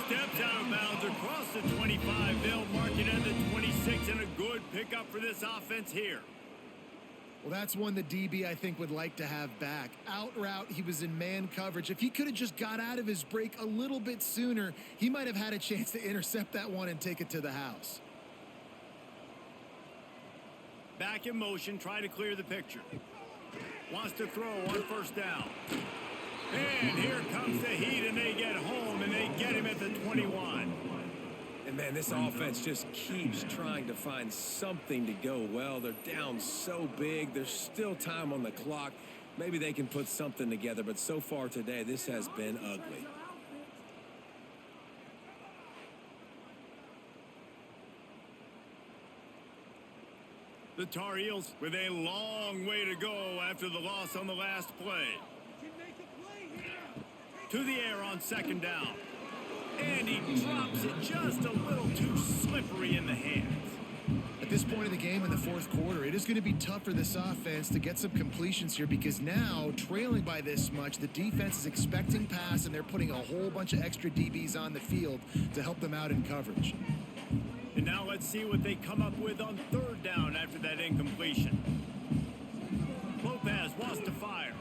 Steps out of bounds across the 25. They'll mark it at the 26, and a good pickup for this offense here. Well, that's one the DB, I think, would like to have back. Out route, he was in man coverage. If he could have just got out of his break a little bit sooner, he might have had a chance to intercept that one and take it to the house. Back in motion, try to clear the picture. Wants to throw on first down. And here comes the Heat, and they get home, and they get him at the 21. And, man, this offense just keeps trying to find something to go well. They're down so big. There's still time on the clock. Maybe they can put something together, but so far today, this has been ugly. The Tar Heels with a long way to go after the loss on the last play. To the air on second down. And he drops it just a little too slippery in the hands. At this point of the game in the fourth quarter, it is going to be tough for this offense to get some completions here because now, trailing by this much, the defense is expecting pass, and they're putting a whole bunch of extra DBs on the field to help them out in coverage. And now let's see what they come up with on third down after that incompletion. Lopez wants to fire.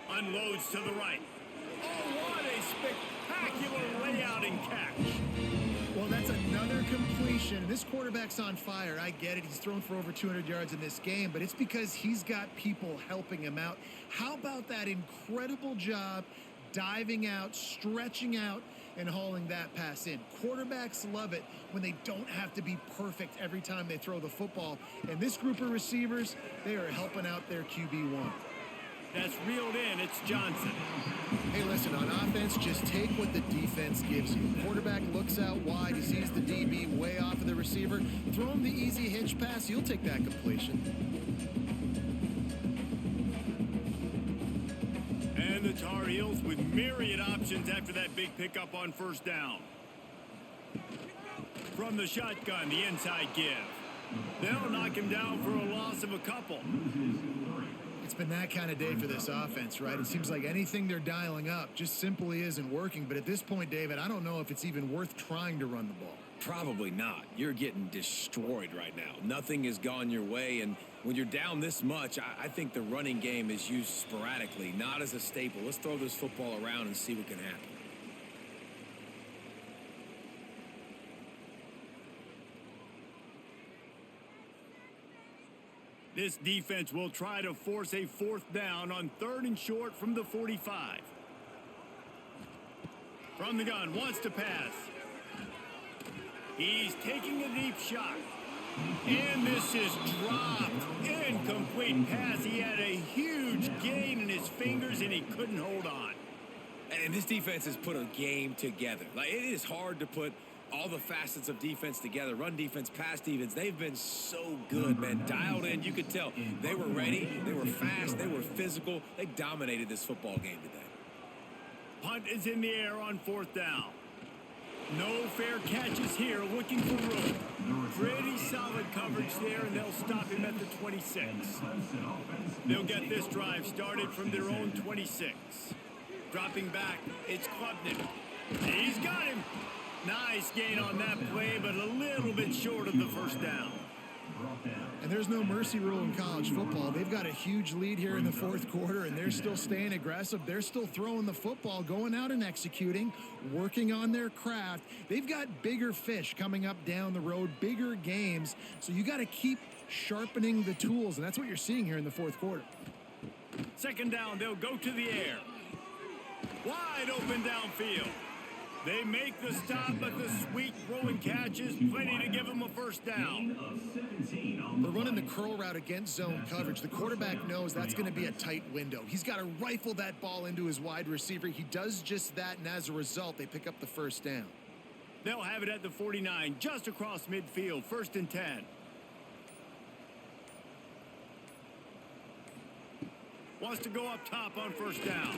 Unloads to the right. Oh, what a spectacular layout and catch. Well, that's another completion. This quarterback's on fire. I get it. He's thrown for over 200 yards in this game, but it's because he's got people helping him out. How about that incredible job diving out, stretching out, and hauling that pass in? Quarterbacks love it when they don't have to be perfect every time they throw the football. And this group of receivers, they are helping out their QB1. That's reeled in. It's Johnson. Hey, listen, on offense, just take what the defense gives you. Quarterback looks out wide. He sees the DB way off of the receiver. Throw him the easy hitch pass. You'll take that completion. And the Tar Heels with myriad options after that big pickup on first down. From the shotgun, the inside give. They'll knock him down for a loss of a couple. It's been that kind of day for this offense, right? It seems like anything they're dialing up just simply isn't working. But at this point, David, I don't know if it's even worth trying to run the ball. Probably not. You're getting destroyed right now. Nothing has gone your way, and when you're down this much, I think the running game is used sporadically, not as a staple. Let's throw this football around and see what can happen. This defense will try to force a fourth down on third and short from the 45. From the gun, wants to pass. He's taking a deep shot. And this is dropped. Incomplete pass. He had a huge gain in his fingers, and he couldn't hold on. And this defense has put a game together. Like, it is hard to put all the facets of defense together. Run defense, pass defense. They've been so good, man. Dialed in. You could tell they were ready. They were fast. They were physical. They dominated this football game today. Punt is in the air on fourth down. No fair catches here. Looking for room. Pretty solid coverage there, and they'll stop him at the 26. They'll get this drive started from their own 26. Dropping back, it's Klubnik. He's got him. Nice gain on that play, but a little bit short of the first down. And there's no mercy rule in college football. They've got a huge lead here in the fourth quarter, and they're still staying aggressive. They're still throwing the football, going out and executing, working on their craft. They've got bigger fish coming up down the road, bigger games. So you got to keep sharpening the tools, and that's what you're seeing here in the fourth quarter. Second down, they'll go to the air. Wide open downfield. They make the stop, but the sweet throw and catch is plenty to give them a first down. They're running the curl route against zone coverage. The quarterback knows that's going to be a tight window. He's got to rifle that ball into his wide receiver. He does just that, and as a result, they pick up the first down. They'll have it at the 49, just across midfield, 1st and 10. Wants to go up top on first down.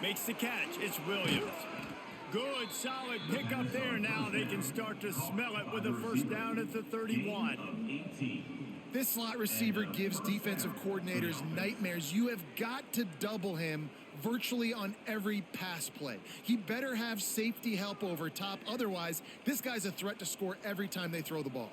Makes the catch. It's Williams. Good, solid pickup there. Now they can start to smell it with a first down at the 31. This slot receiver gives defensive coordinators nightmares. You have got to double him virtually on every pass play. He better have safety help over top. Otherwise, this guy's a threat to score every time they throw the ball.